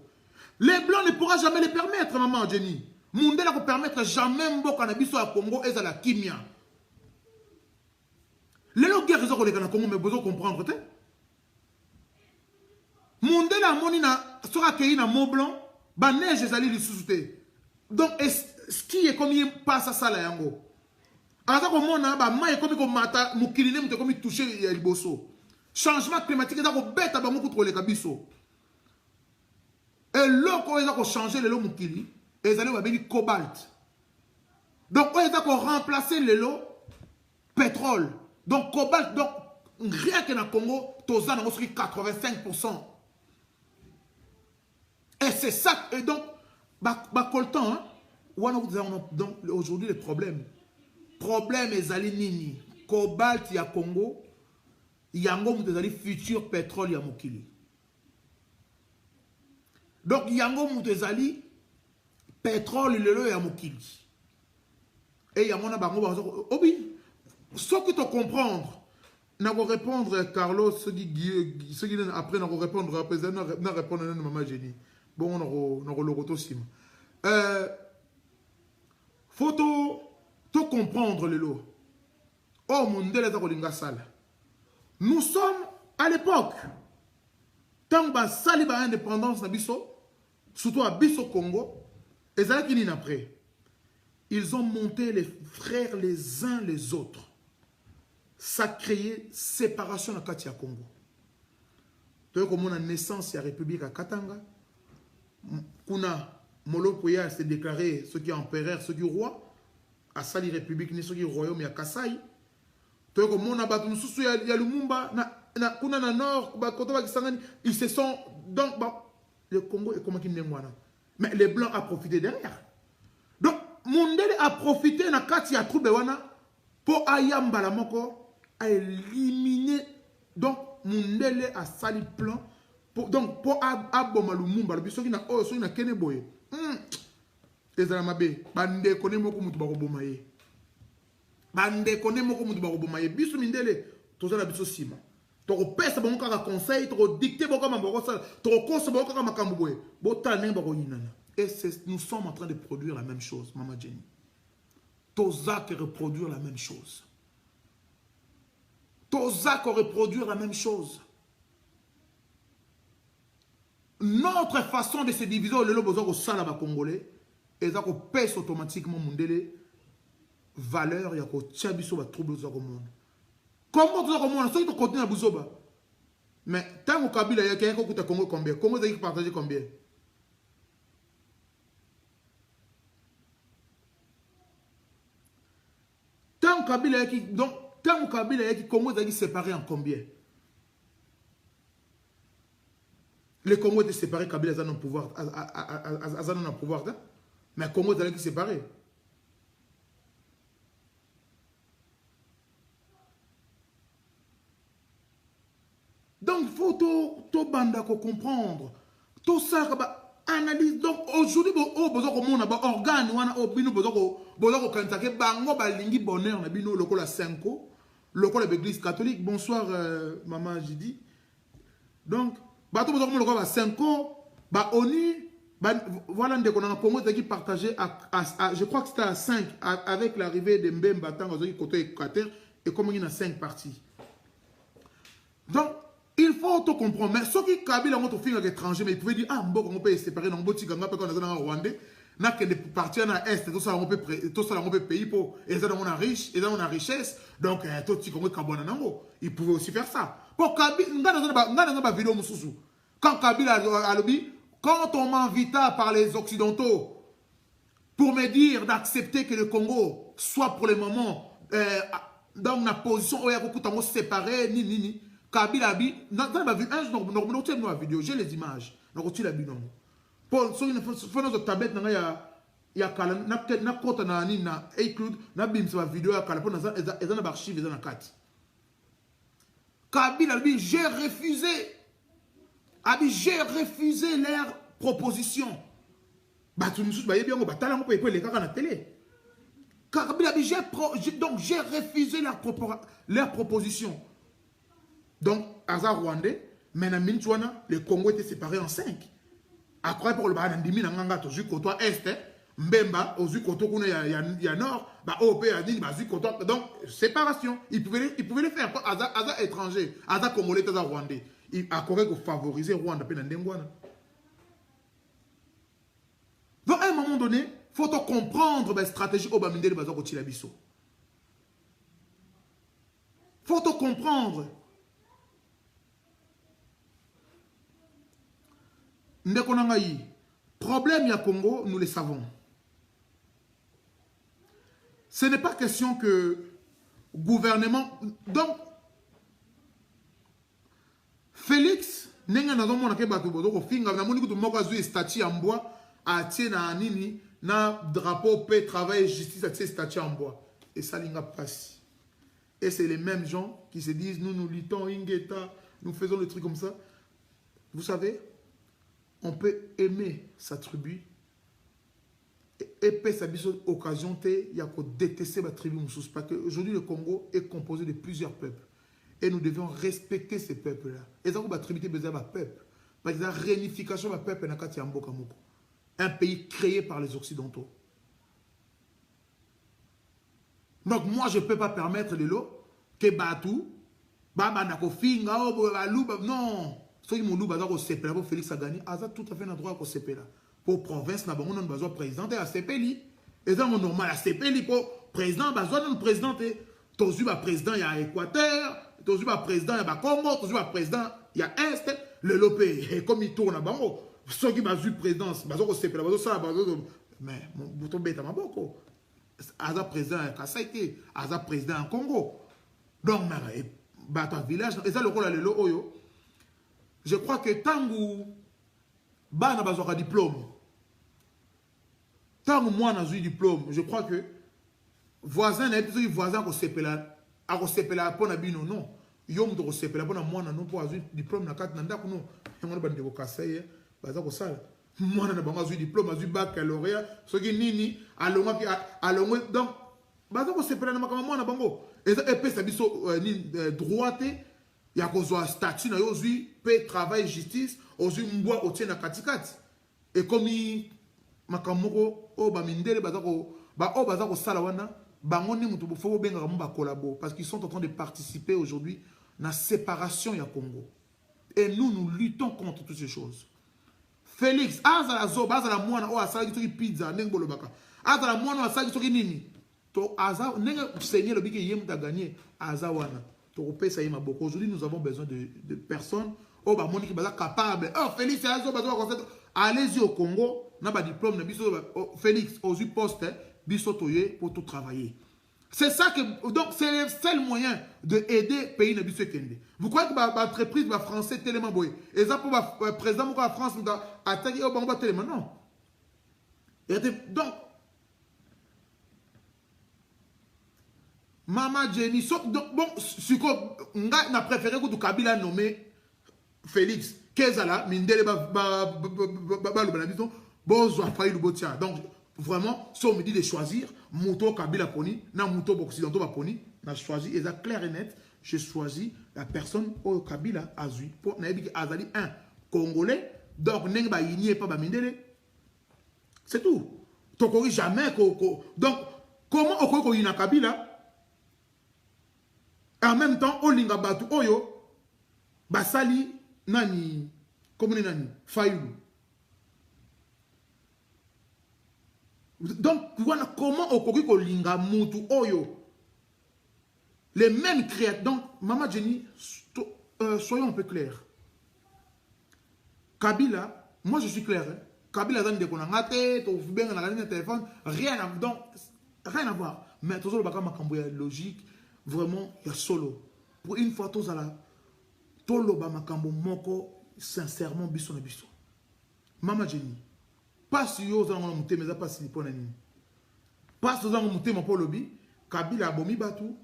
Les Blancs ne pourront jamais les permettre, maman Jenny. Monde ne permettre jamais mboka na biso à Congo et à la Kimia. Les gens qui ont les Congo mais besoin comprendre te. Monde la moni na sera cueilli na Mont Blanc, ba neige ezali li sous-souté. Donc ce qui est comme il passe à ça la yango. Alors comme on a ba mai comme comme mata mukiline mute comme toucher ya liboso. Changement climatique, ils ont bête à contre les cabisso. Et l'eau, quand ils ont changé l'eau mukili, ils ont mis cobalt. Donc, quand ils ont remplacé l'eau, pétrole. Donc, cobalt, donc, rien que dans le Congo, tous en ont 85%. Et c'est ça, et donc, coltan, donc, aujourd'hui, les problèmes. Problème, ils ont nini. Cobalt, il y a Congo. Yango mutezali futur pétrole ya mokili. Donc yango mutezali pétrole lelo ya mokili. Et yango na bango bazo obi ce que tu comprendre na ko répondre Carlos ce qui après na ko répondre après na répondre na maman Jenny. Bon on a le roto sim. Photo to comprendre lelo. Oh mondele za ko linga sala. Nous sommes à l'époque, tant que sali ba indépendance na biso, surtout à biso Congo, et ça qui après, ils ont monté les frères les uns les autres. Ça a créé séparation na Katia Congo. Donc comme on a naissance la République à Katanga, kuna Molopoya s'est déclaré ce qui est empereur, ce qui est roi, à Sali République ni ce qui est royaume à Kasai. Comme on a battu nous sous ya Lumumba na kuna na nord ba koto ba kisangani ils se sont donc le Congo est comme qui n'engwana mais les blancs a profité derrière donc Mondele a profité na kati ya trouble wana pour ayamba la moko a éliminer donc Mondele a sali plan pour donc pour aboma Lumumba le biso qui na oh so na kene boye ezala mabe bande kone moko mutu ba ko boma ye bande kone moko mutu ba ko boma ye biso mindele tozala biso sima toko pesa bango kaka conseil toko dicter bango kama bango sala toko conseil bango kaka makambo boye botala ne bango yinana et nous sommes en train de produire la même chose maman Jenny toza que reproduire la même chose toza que reproduire la même chose notre façon de se diviser au lelo besoin ko sala ba congolais et ça ko pèse automatiquement mondele valeur ya ko tchabiso ba trouble za ko monde. Comment tu as comment ça tu continues à Bouzoba. Mais tant que Kabila y a quelqu'un qui Congo combien? Comment vous avez partagé combien? Tant que Kabila y a qui donc tant que Kabila y a qui Congo vous avez séparé en combien? Les Congo étaient séparés, Kabila a un pouvoir, a pouvoir, mais Congo vous avez séparé. Donc, il faut tout banda comprendre. tout ça analyse. Donc aujourd'hui besoin comme on a organe wana bino besoin quand que bango balingi bonheur na bino lokola 5 ans lokola l'église catholique. Bonsoir maman Jidi. Donc bato besoin comme lokola 5 ans ONU voilà ndeko na Congo qui partagé je crois que c'était à 5 avec l'arrivée de Mbemba tango qui côté Équateur et comme il y a 5 parties. Donc il faut tout comprendre. Mais ceux qui Kabila ont fait à l'étranger, mais ils pouvaient dire ah on peut séparer dans Boti Ganga parce qu'on a un Rwandais, n'a que des parties à l'est, tout ça on peut payer pour et ça on a riche, et ça on a richesse. Donc tout ce qu'on Kabona nango, ils pouvaient aussi faire ça. Pour Kabila, dans la vidéo mususu. Quand Kabila a lobby, quand on m'invita par les occidentaux pour me dire d'accepter que le Congo soit pour le moment dans la position où il y a beaucoup de séparés ni Kabila bi dans la vidéo j'ai les images donc tu l'as vu non pour ceux qui ne font pas de tablette il y a kala na kota na ni na include na bim sa vidéo ya kala pour na ezana archive ezana kati Kabila bi j'ai refusé leur proposition ba tu mususu ba yebi ngo batala ngo pe les kaka na télé Kabila bi donc j'ai refusé leur proposition. Donc, Azar Rwandais, maintenant, le Congo était séparé en 5. Après, pour le Baranandimi, Nanga, Tozu, Koto, Est, Mbemba, Ozu, Koto, il y a Nord, OP, Azu, Koto. Donc, séparation. Ils pouvaient le faire. Azar étranger, Azar Congolais, Azar Rwandais. Il a correct pour favoriser Rwanda, Penandengwana. Donc, à un moment donné, il faut comprendre la stratégie Obaminde de Bazar Kotilabiso. Il faut comprendre. Problème ya Congo, nous le savons. Ce n'est pas question que gouvernement. Donc, Félix, nenga na zomo na ke bato bozo ko finga na moni ko moko azui statut en bois atie na nini na drapeau paix travail et justice atie statut en bois et ça linga passe. Et c'est les mêmes gens qui se disent nous luttons ingeta, nous faisons le truc comme ça. Vous savez, on peut aimer sa tribu et peut sa occasion il y a qu'à détester la tribu parce qu'aujourd'hui le Congo est composé de plusieurs peuples et nous devons respecter ces peuples là et ça la tribu besoin de peuple parce que la réunification du peuple un pays créé par les occidentaux. Donc moi je ne peux pas permettre les lots que Batou Baba Nakofinga non. Ceux qui m'ont dit que pour Félix a gagné, a tout à fait un droit pour CP là. Pour province, on a besoin de président et à CP li. Et ça, on normal à CP li pour président, besoin de président. Tous les président, il y a Équateur, tous les président, il y a Congo, tous les président, il y a Est, le Lopé. Et comme il tourne à Bango, ceux qui ont eu présidence, besoin de CP là, mais mon bouton bête à ma boko. Aza président à Kassaïté, Aza président en Congo. Donc, un village, et ça, le rôle à l'eau, je crois que tant que Bana a un diplôme, tant que moi j'ai un diplôme, je crois que voisin qui s'appelle pour Nabino, non. Yom de s'appelle pour moi, non, pour avoir un diplôme, na carte, nanda, non. Et moi, je vais casser, baza ko sala. Moi, na bango un diplôme, un baccalauréat, ce qui nini, allons, donc, baza ko s'appelle na makama na bango. Et ça, épée, ça dit droite. Il y a un statut, il y a un travail, justice, il y a un bois au tien na katikati. Et comme il makamoko o bamindele bazako ba o bazako salawana bangoni mutu fo benga ba collabo parce qu'ils sont en train de participer aujourd'hui à la séparation ya Congo. Et nous luttons contre toutes ces choses. Félix azala zoba azala mwana o asala ki pizza ndenge bolobaka. Azala mwana asala ki nini? To aza ndenge Seigneur le biki yem ta gagner azawana. Aujourd'hui, nous avons besoin de personnes qui sont capables. Oh, Félix, allez-y au Congo, n'a pas de diplôme, Félix, aux postes, pour tout travailler. C'est ça que. Donc, c'est le seul moyen d'aider le pays de Bissau-Kende. Vous croyez que l'entreprise française tellement boy et ça pour le président de la France attaquer au Bangba tellement non. Donc, Maman Jenny, donc bon, on a préféré que Kabila nommé Félix. kezala mindele ba biso bozwa fayi lubotia. Donc vraiment si on me dit de choisir Mouto Kabila poni na Mouto occidentaux ba poni na choisi et ça clair et net, je choisis la personne au Kabila azui pour na yebi azali un Congolais donc neng ba yinié pas ba mindele. C'est tout. Tokori jamais donc comment okoko yina Kabila en même temps olinga batu oyo basali nani comme nani Fayulu. Donc voilà comment okoko kolinga mutu oyo les mêmes créatures. Donc Maman Jenny, soyons un peu clairs. Kabila, moi je suis clair, hein? Kabila dans des konangate, to bien na la téléphone, rien à donc rien à voir. Mais toujours le bagage makamboya logique, vraiment il y a solo. Pour une fois tous à la tolo ba makambo moko sincèrement biso na biso. Maman Jenny, pas si yo za ngona muté mais pas si pona nini. Pas si za ngona muté mo lobby, Kabila abomi batu.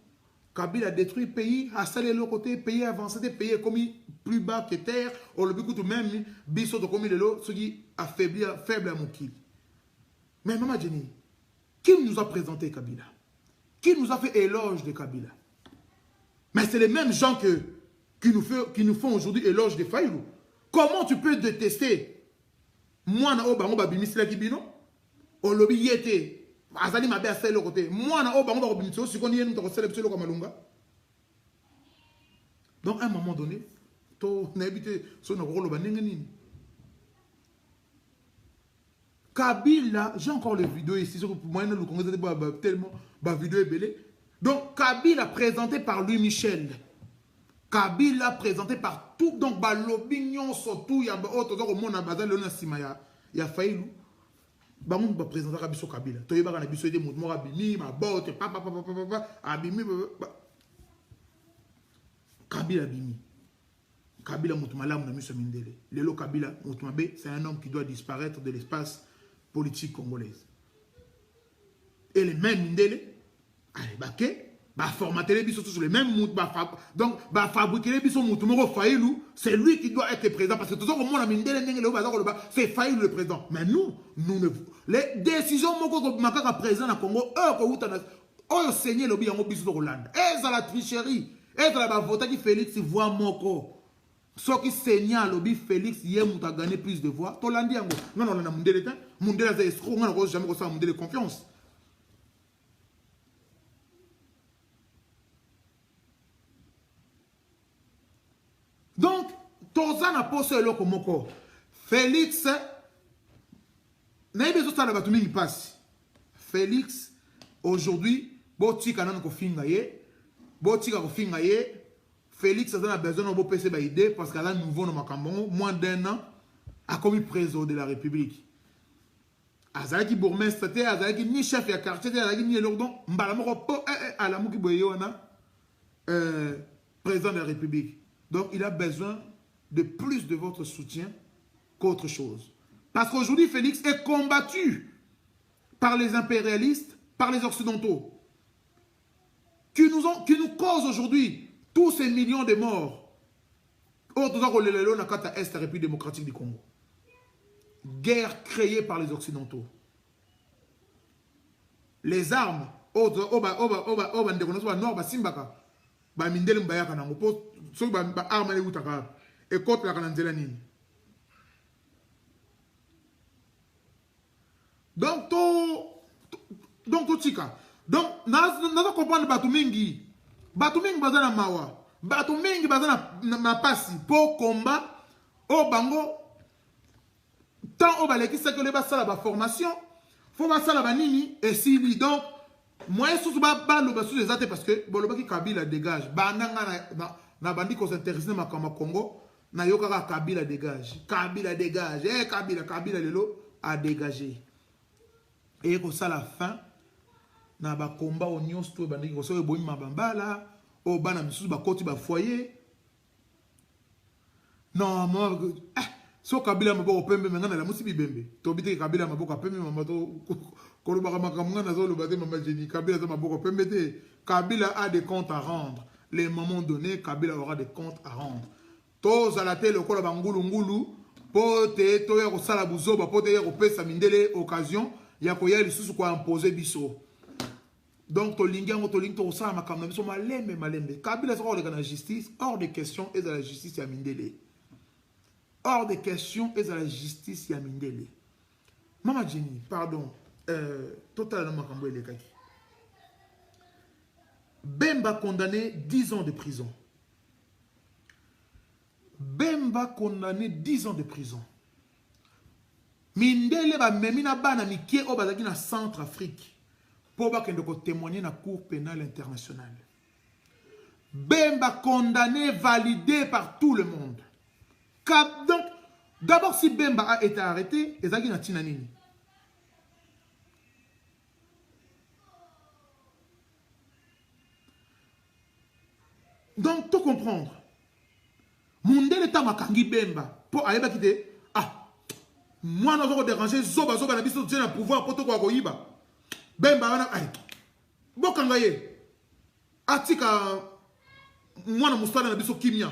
Kabila a détruit le pays, a salé l'autre côté, pays avancé, pays commis plus bas que terre, on le dit tout même, biso de commis de l'eau, ce qui affaiblit, faible à mon kill. Mais Maman Jenny, qui nous a présenté Kabila? Qui nous a fait éloge de Kabila? Mais c'est les mêmes gens qui nous font aujourd'hui éloge de Fayulu. Comment tu peux détester moi na oba ngoba bimisila kibino? On le dit yete. Azali mabe asele le côté. Moi na oba ngoba bimisila si koni yenu to célébrer le kamalunga. Donc à un moment donné, to na habité so na rolo ba nini. Kabila, j'ai encore les vidéos ici sur moi le Congrès tellement ba vidéo est belé. Donc Kabila présenté par Louis Michel. Kabila présenté par tout donc ba l'opinion surtout il y a autre donc au monde bazal le na sima ya Fayulu. Ba monde ba présenter Kabiso Kabila. To yeba na biso de mouvement abimi ma botte papa abimi Kabila abimi. Kabila mutumala na miso mindele. Lelo Kabila mutumabe c'est un homme qui doit disparaître de l'espace politique congolaise. Et les mêmes mindele allez baké bah formater les bisous sur les mêmes mots donc bah fabriquer les bisous moutumoro Fayulu c'est lui qui doit être présent parce que toujours au monde la mindele c'est Fayulu le président mais nous ne les décisions moko makaka présent na Congo eux ko utana oh seigneur lobi yango bisous Hollande et ça la tricherie et ça la vote qui Félix voix moko ce qui seigneur lobi Félix hier muta gagner plus de voix Hollande yango non na mindele ta mindele za escroc on n'a jamais ça mindele confiance. Donc, Toza n'a pas ce loco moko. Félix, n'a pas besoin de battre qui passe. Félix, aujourd'hui, botika nan ko fingaye, botika ko fingaye. Félix a besoin de PC ba idée parce qu'à la nouveau no makambo, moins d'un an, a commis président de la République. Azalaki bourgmestre, azalaki ni chef de quartier, azalaki ni l'ordon, mbala moko po à la muki boyona président de la République. Donc, il a besoin de plus de votre soutien qu'autre chose. Parce qu'aujourd'hui, Félix est combattu par les impérialistes, par les occidentaux, qui nous causent aujourd'hui tous ces millions de morts. Autre chose, la carte Est, la République démocratique du Congo. Guerre créée par les occidentaux. Les armes, ba mindele mbaya kana ngopo so ba arma le utaka e kote la kana nzela nini donc to tika donc na comprendre batu mingi bazana mawa batu mingi bazana na pasi po combat o bango tant o baleki ça que le basala ba formation faut basala ba nini et si donc moi je suis pas le bas des athées parce que bon le bas qui Kabila dégage bananga na bandi qu'on s'intéresse na Congo na yoka Kabila dégage Kabila lelo a dégagé et que ça la fin na ba combat au nyos to bandi ko so boyi mabambala o bana misusu ba koti ba foyer non moi so Kabila maboko pembe ngana la musibi bembe to bité Kabila maboko pembe mamato Kabila a des comptes à rendre. Les moments donnés, Kabila aura des comptes à rendre. tozala te lokola bangulungulu po te toya kosala buzoba po te ya kopesa mindele occasion ya koya lisusu ko imposer biso. Donc tolingi yango tolingi tokosala makambo na biso malembe malembe. Kabila soko oleka na justice hors de question et la justice ya mindele. Hors de question et la justice ya mindele. Mama Jenny, pardon, totalement makambo elekaki. Bemba condamné 10 ans de prison. Bemba condamné 10 ans de prison. Mindele ba memina bana mikie o bazaki na Centrafrique pour ba kende ko témoigner na Cour pénale internationale. Bemba condamné, validé par tout le monde. Donc, d'abord si Bemba a été arrêté, ezaki na tina nini? Donc, tout comprendre. Mundele ta makangi Bemba. Pour ayeba kite, ah, moi, nous avons dérangé, zoba, na biso, Dieu na pouvoir, pour tout quoi, koyiba. Bemba, wana, ay. Bokangaye. Atika, moi, na moussala, na biso, kimia.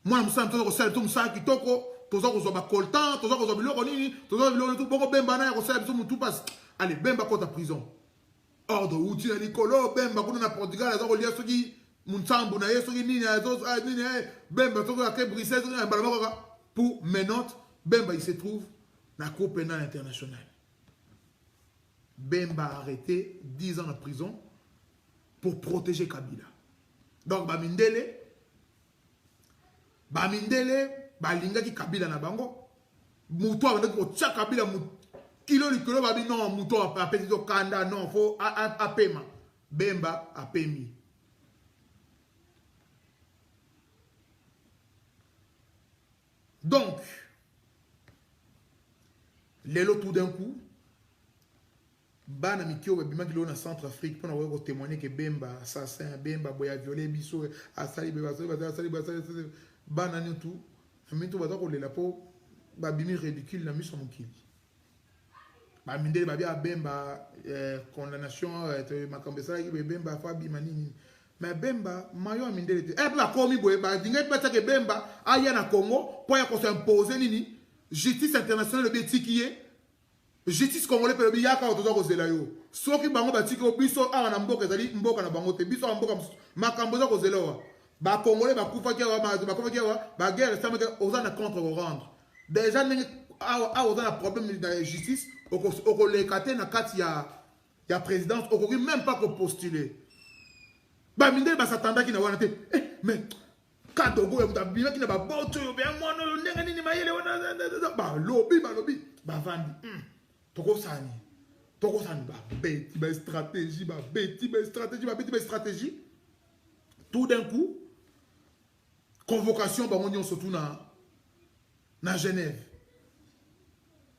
Moi, na moussala, na moussala, moussala, kitoko, toza ko zoba coltan, toza ko zoba biloko nini, toza biloko tout, boko Bemba, na, ko sala, biso, moutou passe. Allez, Bemba, contre la prison. Ordre, outil, na likolo, Bemba, kuna na Portugal, na zoko liya, soki, Mounsambu na yeso nini Bemba toko ke Bruxelles pour Menottes Bemba il se trouve dans la Cour pénale internationale. Bemba arrêté 10 ans en prison pour protéger Kabila. Donc Bamindele balinga ki Kabila na bango muto abandaki ko tia Kabila kilo likolo babi non muto apeti to kanda non faut apema Bemba apemi. Donc, l'élo tout d'un coup, Bana Mikio, Bima qui en Centrafrique, pour nous témoigner que Bemba, assassin, Bemba, boya violé, biso, asali, Bana ni tout, mais tout va donc la peau, Babimi ridicule, la mise sur mon kili. Baminde, Babia, Bemba, condamnation, Makambesa, Bemba, Fabi, Manini. Mais Bemba, Mayo Amindele, eh la komi boye, ba dinga pas que Bemba aya na Congo pour ya s'imposer nini justice internationale be tikiye justice congolais pe biyaka otoza ko zela yo soki bango batiki obiso awa na mboka ezali mboka na bango te biso mboka makambo za ko zela wa ba congolais ba kufa ke wa ba kufa ke wa ba guerre ça que oza na contre rendre déjà awa oza na problème de justice oko lekate na kati ya présidence oko même pas ko postuler. Bah minde ba s'attendait qu'il n'a pas été mais kadogo ya mutabima kina ba boto yo be mwana yo nenga nini mayele wana ba lobby ba vandi toko sani ba beti ba stratégie tout d'un coup convocation ba monyon surtout na Genève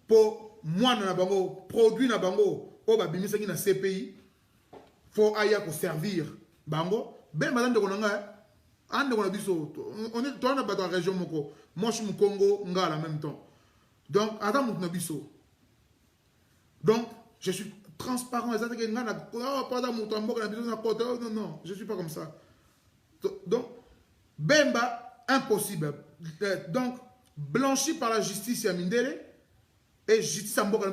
pour mwana na bango produit na bango o ba bimisa ki na CPI faut aya ko servir Bango, ben madame de Konanga, ande on a biso, on est dans la région moko, moi je suis Congo, nga en même temps. Donc, Adam on a biso. Donc, je suis transparent, pas non, je suis pas comme ça. Donc, Bemba, impossible. Donc, blanchi par la justice Yamindele, et justice en boka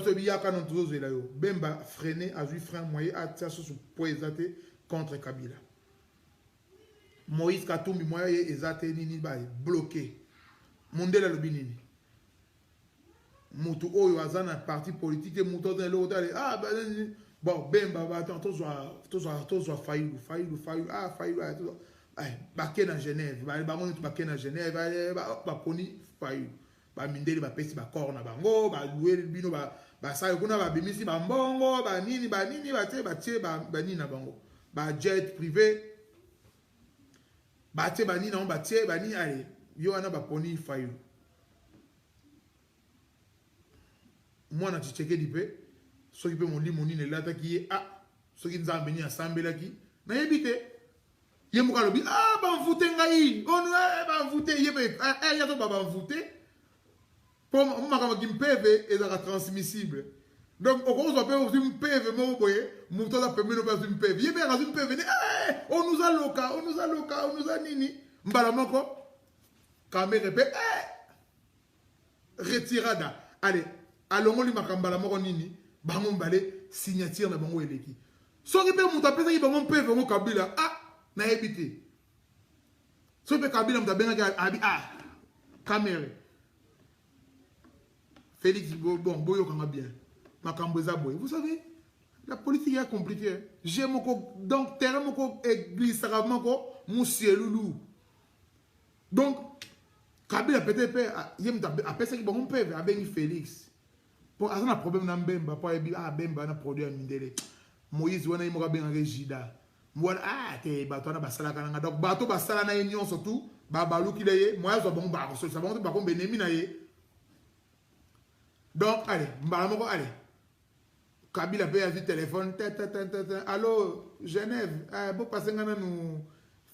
Bemba freiné, a vu frein moyen, a tia sur poézate contre Kabila. Moïse Katumbi moya ezate nini ba bloqué. Mondela lobinini. Mutu oyo azana parti politique mutu dans l'autre ah bon Bemba va attends to faillu ah faillu ba kena Genève ba ngoni to ba kena Genève ba poni faillu ba mindeli ba pesi ba corna bango ba louer bino ba sa kuna ba bimisi ba mbongo ba nini ba tie ba nini na bango ba jet privé ba tie ba nini na ba tie ba nini allez yo ana ba poni faillu moi na ticheke dipe so ki pe mon li monine lata ki ah so ki nzambe ni assemblée ki na yebite ye mo kalobi ah ba mvoute ngai on ba mvoute ye pe ya to ba mvoute pour ma qui PV est transmissible. Donc, au gros, on peut une PV, mon boye, mon temps a permis de faire une PV. Il y a une PV, on nous a loca, on nous a nini. Mbalamoko. Caméra pe retirada. Allez, allons li makambala moko nini, bango mbale signature na bango eleki. Soki pe muta pesa ki bango pe bango Kabila, na ebité. Soki pe Kabila muta benga abi caméra. Félix bon boyo kanga bien. Makambo eza boy. Vous savez, la politique est compliquée. J'ai mon donc terrain mon église saravement ko musielulu. Donc Kabila peut-être yem a personne qui bon peut avec Félix. Pour un problème na Mbemba pour Bemba na produit Mindele. Moïse wana yimo ka ben Regida. Moi te bato na basala kana donc bato basala na union surtout ba baluki leye moi zo bon ba so ça bon ba ko benemi na ye. Donc allez, mbalamoko allez. Kabila paye du téléphone, allô, Genève, vous passez à nous,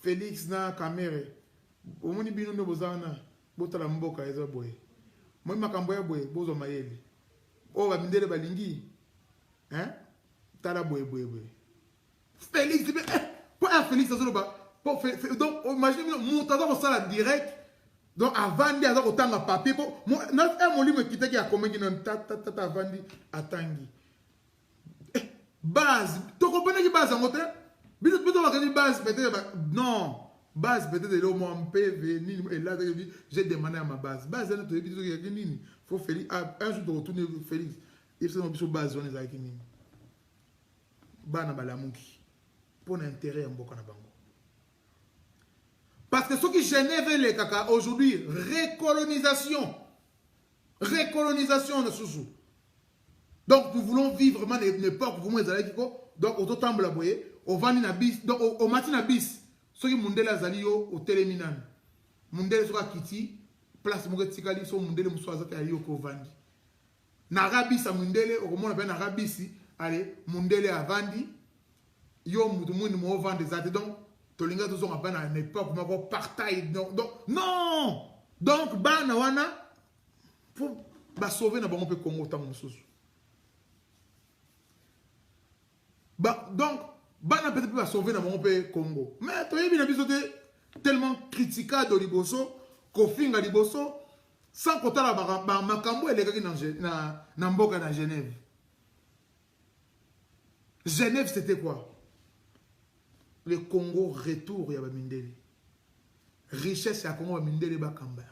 Félix na caméra. Au moins, nous avons besoin de la mboka, boy. Moi, je suis boy, bozo mayeli. Oh, va me balingi. Hein? Tala boy. Félix, pour un Félix, donc, imaginez, mon temps de ça direct. Donc, avant de faire autant de papier, mon livre qui a commis un tata Atangi. Base, tu comprends que base en côté? Base peut-être non, base peut-être le mot PV et là j'ai demandé à ma base. Base il faut Félix un jour de retourner Félix. Il faut que base on est avec ni. Bana balamuki pour l'intérêt en boka na bango. Parce que ce qui Genève les caca aujourd'hui récolonisation de Soussou. Donc, nous voulons vivre vraiment une époque où vous avez donc, au temps la boye, au vani na bis, donc, au matin na bis, ceux qui mundela zalio au téléminan. Mundela sera kiti, place mouret tikali, so mundele moussoazate alio ko vandi. Na rabis a mundele, au moment on na rabisi, allez, mundele a vandi, yo moutoumou mo vandi zate, donc, tolinga tous on a pas une époque où on partaille, donc, non! Donc, ban na wana, pour sauver na bon peu Congo tant moussouzou. Donc, Bana peut-être pas sauver dans mon pays Congo. Mais tu as vu tellement critiqué de Liboso, Kofinga Liboso, sans compter la Makambo et les gars dans Mboka dans Genève. Genève, c'était quoi? Le Congo retour, il y a Mindeli. Richesse, il y a Congo, Mindeli, Bakamba.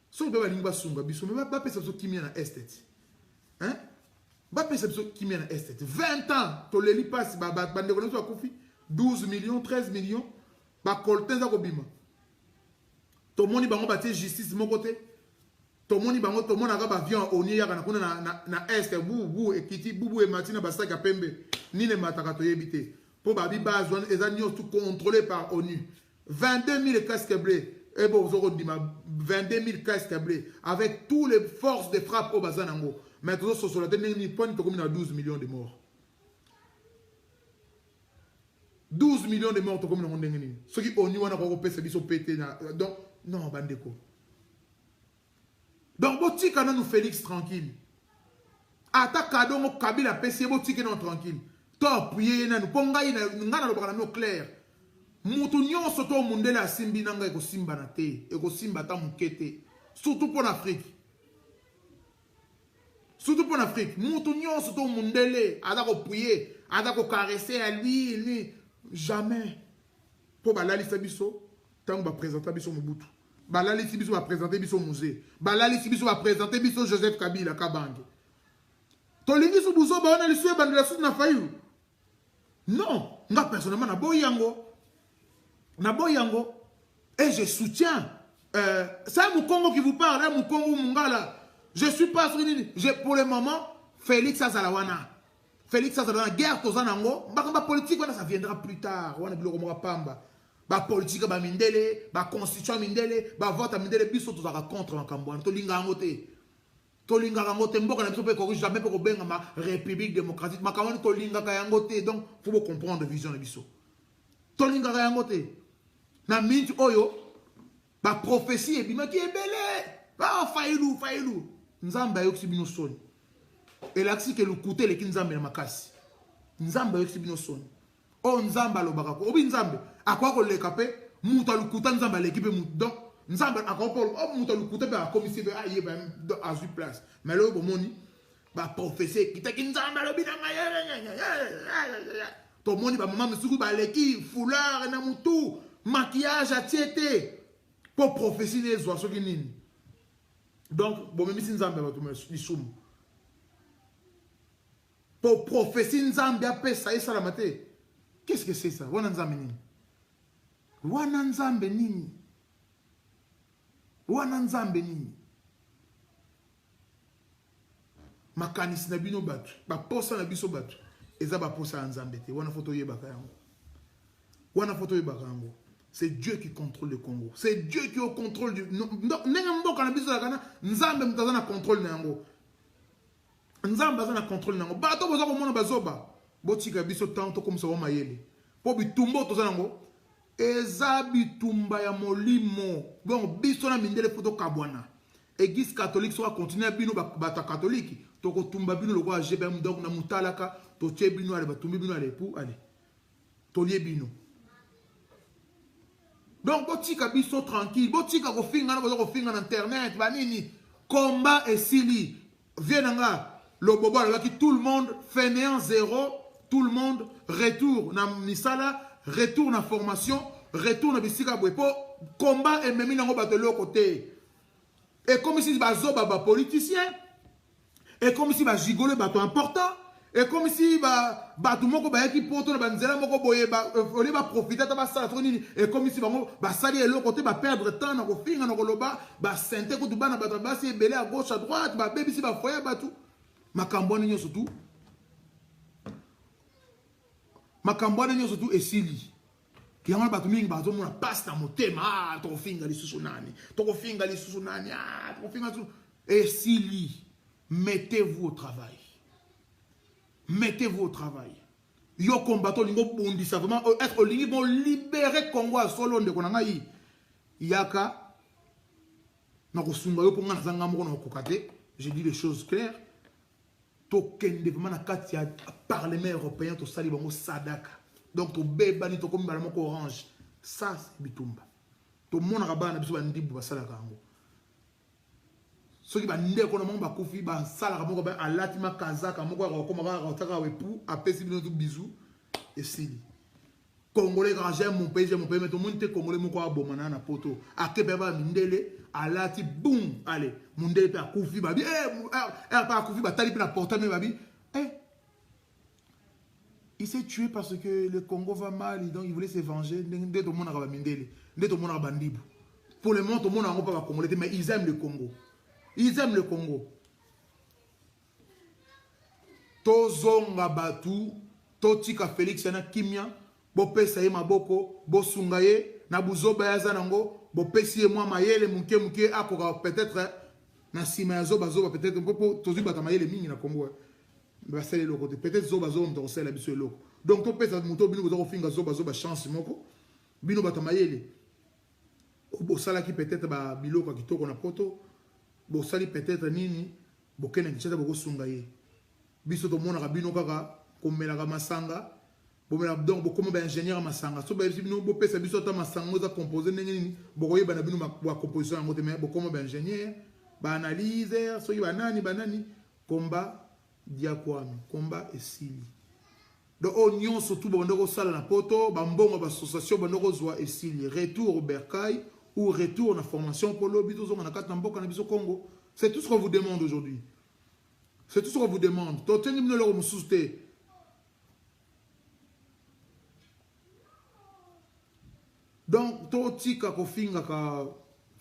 Si on peut aller à Sunga, Bissou, mais pas penser à ce qui vient à Estet. Hein? Bah, c'est ce qui mène à 20 ans, tu les passes, 12 millions, 13 millions, bah, coltin za kobima. Tout le monde va bâtir justice de mon côté. Tout le monde va avion au Nia, na Est, Boubou, et Kiti, Boubou et Martina, Bassaka Pembe, ni les Matakato Yébité. Pour Babi Bazouan, les agneaux tout contrôlés par ONU. 22 000 casques blés. Et bon, vous aurez dit, 22 000 casques blés. Avec toutes les forces de frappe au Bazanango. Mais tout ça, sur la dernière point, il y a 12 millions de morts. 12 millions de morts, comme on dit. Ceux qui ont eu un européen, c'est qu'ils pété. Donc, non, bandeko. Donc, botique, on a nous Félix tranquille. Attaque à donc Kabila PC, botique, non tranquille. Top, oui, nous ponga, nous avons le clair. Moutounion, surtout au monde de la Simbi, n'a pas de Simba na te, et que Simba ta moukete. Surtout pour l'Afrique. Surtout pour l'Afrique. Moutounion, surtout au monde de la, à prier, à caresser à lui. Jamais. Pour Balali Sabiso, tant qu'on va présenter Biso Mobutu. Balali Sibiso va présenter Biso Musée. Balali Sibiso va présenter Biso Joseph Kabila Kabange. Tolingi Subuso, on a le souhait de la soude na faillu. Non, moi personnellement, na boyango. Et je soutiens. C'est mon Congo qui vous parle, hein, mon Congo Mungala. Je suis pas pour le moment, Félix Azalawana. Félix Azalawana, guerre Tozanango. Ma politique, ça viendra plus tard. On a dit Pamba. Ma politique, ma Mindele, ma constitution Mindele, ma vote à Mindele, biso tozaka contre en Cambouane. Tolinga ngote. Tolinga ngote, mboka na biso pe ko jamais pe ko benga ma République démocratique. Ma kamani tolinga kayangote. Donc, faut comprendre la vision de biso. Tolinga kayangote. Na minti oyo ba prophétie ebima ki ebele ba failou nzamba yoksi bino soni elaksi ke lukuté le kinzambe na makasi nzamba yoksi bino soni o nzamba lo bakako obi nzambe akwa ko leka pe muta lukuta nzamba l'équipe muta donc nzambe akopolo muta lukuta ba komisi be aye ba azu place mais le bon moni ba prophétie kitaki nzambe lo binanga to moni ba mama misuku ba leki foulard na mutu maquillage atiete pour prophétie les oiseaux qui nini donc bon même si nzambe ba to lisum pour prophétie nzambe apesa esala mate qu'est-ce que c'est ça wana nzambe nini wana nzambe nini wana nzambe nini makanisi na bino batu baposa na biso batu eza baposa ya nzambe te wana foto yebaka yango wana foto yebaka yango c'est Dieu qui contrôle le Congo c'est Dieu qui est au contrôle du ndenge mboka na biso kana nzambe mutaza na contrôle na yango nzambe aza na contrôle na yango bato boza komona bazoba botika biso tanto comme ça mayele po bitumbo toza nango eza bitumba ya molimo bon biso na mindele foto kabwana église catholique sera continuer bino bata catholique to ko tumba bino loko a GBM donc na mutalaka to tie bino ale batumbi bino ale pour aller to lie bino donc botika biso tranquille botika ko finga na ko finga na internet ba nini combat et sili vienanga le bobo là qui tout le monde fainéant zéro tout le monde retour na misala retour na formation retour na bisika bwepo combat et même nango bato le côté et comme si bazoba ba politicien et comme si ba gigole bato important et comme si bato moko ba yaki poto na banzela moko boye ba oli ba profiter ta ba sala nini et comme si bango ba sali le côté ba perdre temps na ko finga na ko loba ba sente ko tubana bato ba si belé à gauche à droite ba bebi si ba foya bato makamboni nyo surtout makamboni nyo surtout esili qui a bato mingi bato mona passe na motema to finga lisusu nani to finga lisusu nani to finga esili mettez-vous au travail. Mettez-vous au travail. Yo combatto lingo bondi ça vraiment être lingi bon libérer Congo à solo de konanga yi. Yaka na ko sunga yo ponga zanga moko na kokate, je dis les choses claires. To kende vraiment na kati ya parlement européen to sali bango sadaka. Donc to bebani to komba moko orange. Ça c'est bitumba. To mona rabana biso bandibu basalaka yango. Ce qui va ndeko na moko bakufi ba sala moko ba alatima kazaka moko ko koma ba otaka wepu apesi bino tout bisou et sili congolais quand j'aime mon pays mais tout le monde congolais moko abomana na poto akebe ba mindele alati boum allez mundele pe akufi babi pas akufi ba tali pe na portable babi il s'est tué parce que le Congo va mal donc il voulait se venger ndé to mona ba mindele ndé to mona ba ndibu pour le moment tout le monde en pas congolais mais ils aiment le Congo. Ils aiment le Congo. Tozonga batu, totika Félix na kimia, bo pesa ye maboko, bo sungaye, na buzoba ya zanango, bo pesi ye mwa mayele muke akoka peut-être na sima ya zoba peut-être po tozi bata mayele mingi na Congo. Ba sele loko peut-être zoba ndo sele biso loko. Donc to pesa muto bino bozo finga zoba chance moko. Bino bata mayele. Bo sala ki peut-être ba biloko kitoko na poto. Bo sali peut-être nini bokene kichata boko sungaye biso to mona bino kaka komela ka masanga bomela donc bokoma ba ingénieur masanga so ba bino bo pesa biso ta masanga za composer nini boko yeba na bino ba composition ngote mais bokoma ba ingénieur ba analyse so yiba nani combat diakwami combat esili do onyon surtout bondoko sala na poto ba mbongo ba association bondoko zwa esili retour au bercail ou retour à la formation pour l'objet de Congo. C'est tout ce qu'on vous demande aujourd'hui. C'est tout ce qu'on vous demande. Donc, Totika Kofinga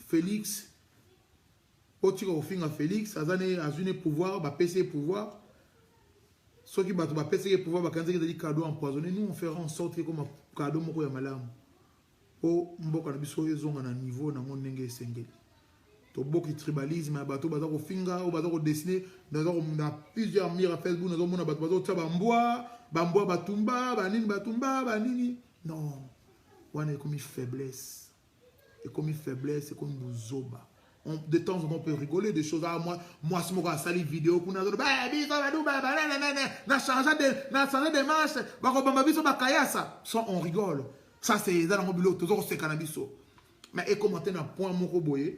Félix, Totika Kofinga Félix, Azune pouvoir, PC pouvoir. Ceux qui battent PC pouvoir, des cadeaux empoisonnés. Nous, on fera en sorte que comme un cadeau, on va malade. O mboka na biso ezonga na niveau na ndenge esengeli to boki tribalisme bato baza ko finga o baza ko dessiner na plusieurs murs Facebook na mona bato bazo tsa bambwa batumba banini non wana est comme faiblesse et comme faiblesse et comme buzoba de temps en temps on peut rigoler des choses moi si moi sali vidéo kuna zo na changer de marche ba ko bamba biso ba kayasa on rigole. Ça, c'est dans le mobile, toujours c'est cannabiso. Mais et comment un point moko boye.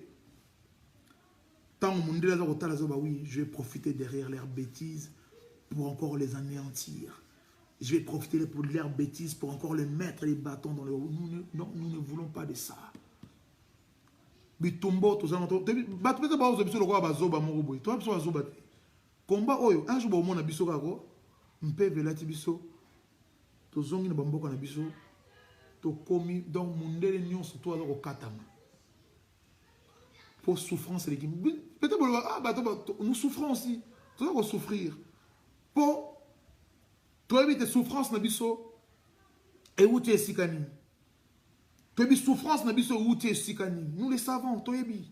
Tant mon Dieu oui, je vais profiter derrière leurs bêtises pour encore les anéantir. Je vais profiter pour leurs bêtises pour encore les mettre les bâtons dans le haut. Nous ne voulons pas de ça. Bitumbo to zanto bat pete ba ozo biso lokwa bazoba moko boy to biso bazoba te komba oyo un jour ba mona biso kako mpeve lati biso to zongi na bamboka na biso to komi donc mundele nyonso to azoko katama pour souffrance les peut-être ah bah nous souffrons aussi to zoko souffrir pour to éviter souffrance na biso et où tu es sikani. Souffrance na biso outé sikani. Nous le savons, toyebi.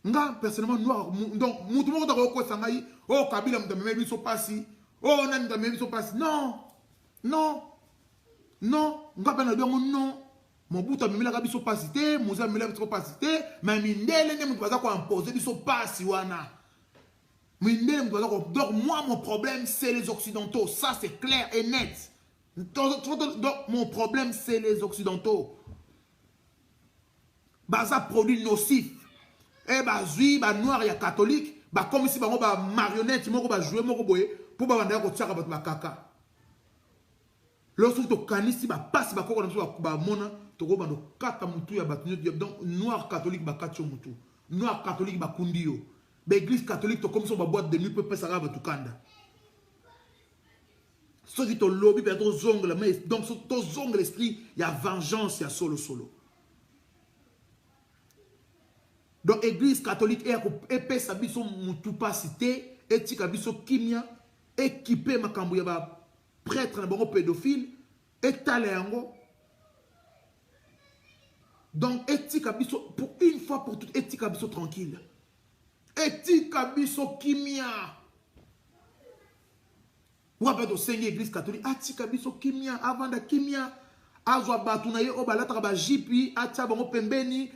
Nga personnellement noir donc mutu moko ta ko sangai oh kabila mtameme biso pasi oh nani mtameme biso pasi non non non nga pena dongo non mobuta mimela ka biso pasi te muza mimela biso pasi te mais mindele ne mutu baza ko imposer biso pasi wana mindele mutu baza ko donc moi mon problème c'est les occidentaux, ça c'est clair et net. Donc, mon problème, c'est les Occidentaux. Baza produit nocif. Et bah, zui, bah, noir, il y a catholique. Bah, comme si, bah, marionnette, bah, jouer, pour bah, bah, kaka. Lorsque tu canis, bah, passe, bah, bah, mona, tu vas bah, kata mutu, ya, bah, donc, noir catholique, bah, katcho mutu. Noir catholique, bah, kundio. Bah, église catholique, tu comme ça, bah, boîte de nuit, peut passer à bah, tu kanda. Ceux qui te lobby, donc ton zongle l'esprit, il y a vengeance, il y a solo. Donc l'église catholique est sa biso mutupa cité, etika biso kimia, équipé makambo ya prêtre na bango pédophile, étalé yango. Donc etika biso pour une fois pour toutes, etika biso tranquille. Etika biso kimia. Ou après de cinq églises catholiques, atika biso kimia, avant de kimia, azwa batunaye obalata ba jipi, atia bango pembeni,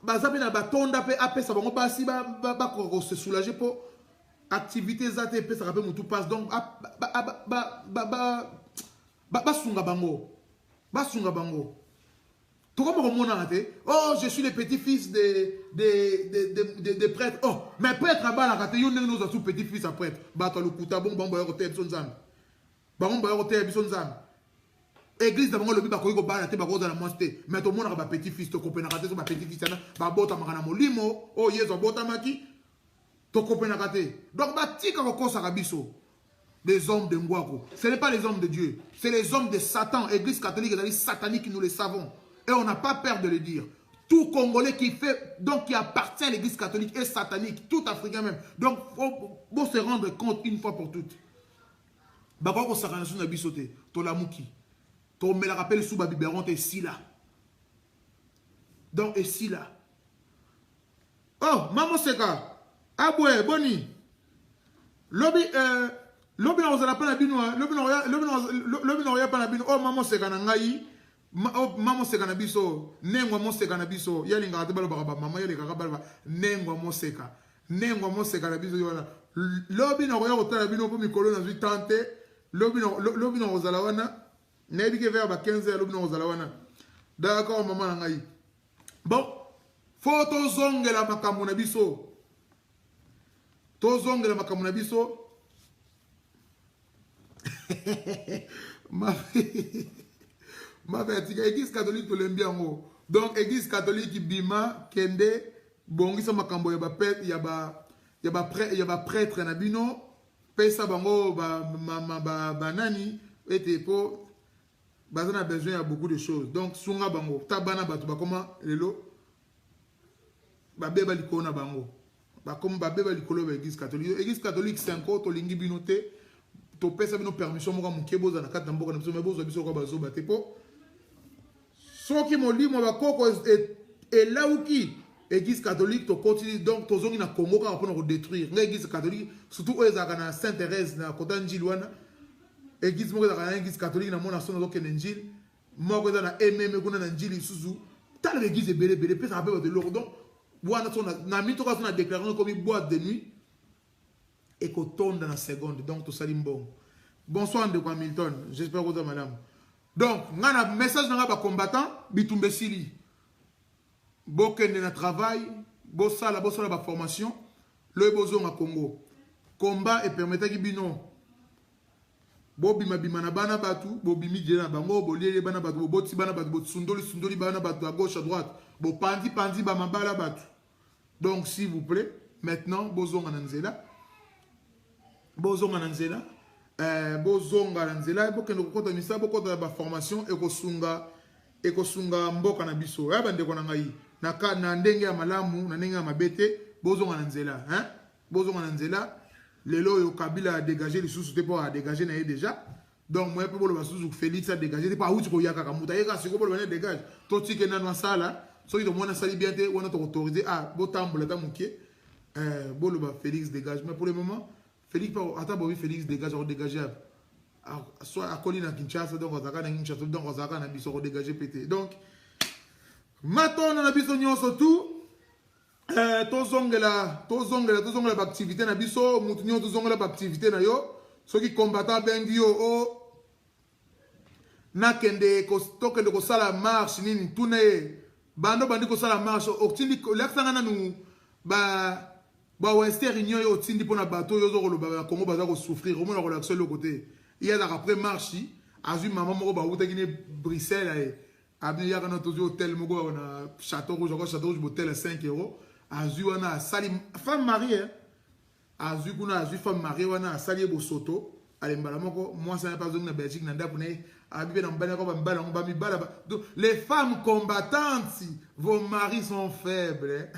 bazabe na batonda pe apé sa bango basi ba se soulager pour activités zate pe ça rappelle mutu passe donc basunga bango. Tout comme on a dit, oh, je suis le petit-fils des prêtres. Oh, mais prêtre là-bas, la raté, nous avons tout petit-fils à prêtre. Bato le kuta bon bon boyo hotel sonzam. Baron boyo hotel sonzam. Église d'abord le biba koiko ba la te ba ko za la monster. Mais tout le monde a ba petit-fils to kopena raté so ba petit-fils na ba bota makana molimo. Oh, yezo bota maki. To kopena raté. Donc ba tika ko sa kabiso. Des hommes de Ngwako. Ce n'est pas les hommes de Dieu, c'est les hommes de Satan. Église catholique et satanique, nous le savons. Et on n'a pas peur de le dire. Tout Congolais qui fait, donc qui appartient à l'église catholique est satanique, tout Africain même. Donc, il faut se rendre compte une fois pour toutes. Bakoko Sakanasou n'a bisoté, Tolamuki. To me la rappelle sous Babiberon, et si là. Donc, et si là. Oh, Maman Seka. Ah, ouais, Boni. Lobby, on s'en appelle à Binois. Lobby, on s'en appelle. Oh, Maman Seka, Nangaï. Maman seka na biso nengwa mo seka na biso yalinga atebalo baba mama yalinga kabala nengwa mo seka na biso yona lobi na roya kotala bino po mikolo na zwi tante lobi na ozala wana na ebike vers ba 15 heures lobi na ozala wana d'accord maman na ngai bon photo zongela makambo na biso to zongela makambo na biso ma ma vertica église catholique to lembiango donc église catholique bima kende bongisa makambo ya ba prêtre na bino pesa bango ba nani ete po bazana besoin ya beaucoup de choses donc sunga bango tabana batu ba koma lelo ba beba likona bango ba comme ba beba likolo ba église catholique 5 to lingi bino te to pesa bino permission mo ka mukebo za na kata mboka na biso me bozo biso ko bazo ba te po soki molimo bakoko et là où qui église catholique to continue donc to zongi na Congo ka pour détruire l'église catholique surtout aux na Sainte Thérèse na kota njilwana église moko za église catholique na mona sono ke njil moko za na MM kuna na njili suzu tal l'église belé pe ça rappelle de l'eau donc wana to na mito ka na déclarer comme boîte de nuit et ko tombe dans la seconde donc to salim bon bonsoir de Hamilton j'espère que vous madame. Donc, on a un message dans les combattants, Bitumbe Sili. bokende na travail, bosala ba formation, le bozonga Congo. Combat et permettre bino. Bobima bima na bana batu, bobimi djena bango, boliele bana batu, boti bana batu, sundoli bana batu à gauche à droite, pandi ba mabala batu. Donc s'il vous plaît, maintenant bozonga nanzela. Bozonga nanzela. Bozonga nanzela, bokende kokota misa, bokota ba formation et kosunga mboka na biso. Ya bande kona ngai. Na ndenge ya malamu, na ndenge ya mabete, bozonga nanzela, hein? Bozonga nanzela. Lelo yo Kabila a dégagé les sous pour a dégagé naé déjà. Donc moi pour le sous Félix a dégagé pas où tu koyaka kamuta yeka siko pour le dégage. Toti ke na no sala, so il mona sali bien te on a autorisé à botambola ta mukie. Bolo ba Félix dégage mais pour le moment Félix pas ata bobi Félix dégage or dégager soit à Colina Kinshasa donc ozaka na Kinshasa donc ozaka na biso dégager pété. Donc maintenant on a biso nyonso tout tozongela activité na biso mutunyo tozongela activité na yo soki combattant bengi yo o nakende tokende ko sala marche nini tune bando bandi ko sala marche otindi l'accent na nu ba western union yo otindi pona bateau yo zo ba Congo baza ko souffrir au moins la relaxer le côté il y a après marche azu maman moko ba wuta kine Bruxelles abni ya kana tozo hôtel moko na Château Rouge hôtel à 5 €. Azu wana sali femme mariée azu kuna azu femme mariée wana sali bosoto alembala moko moi ça n'a pas besoin de Belgique nanda kuna abibe na mbala ko mbala ngo ba mi bala donc les femmes combattantes vos maris sont faibles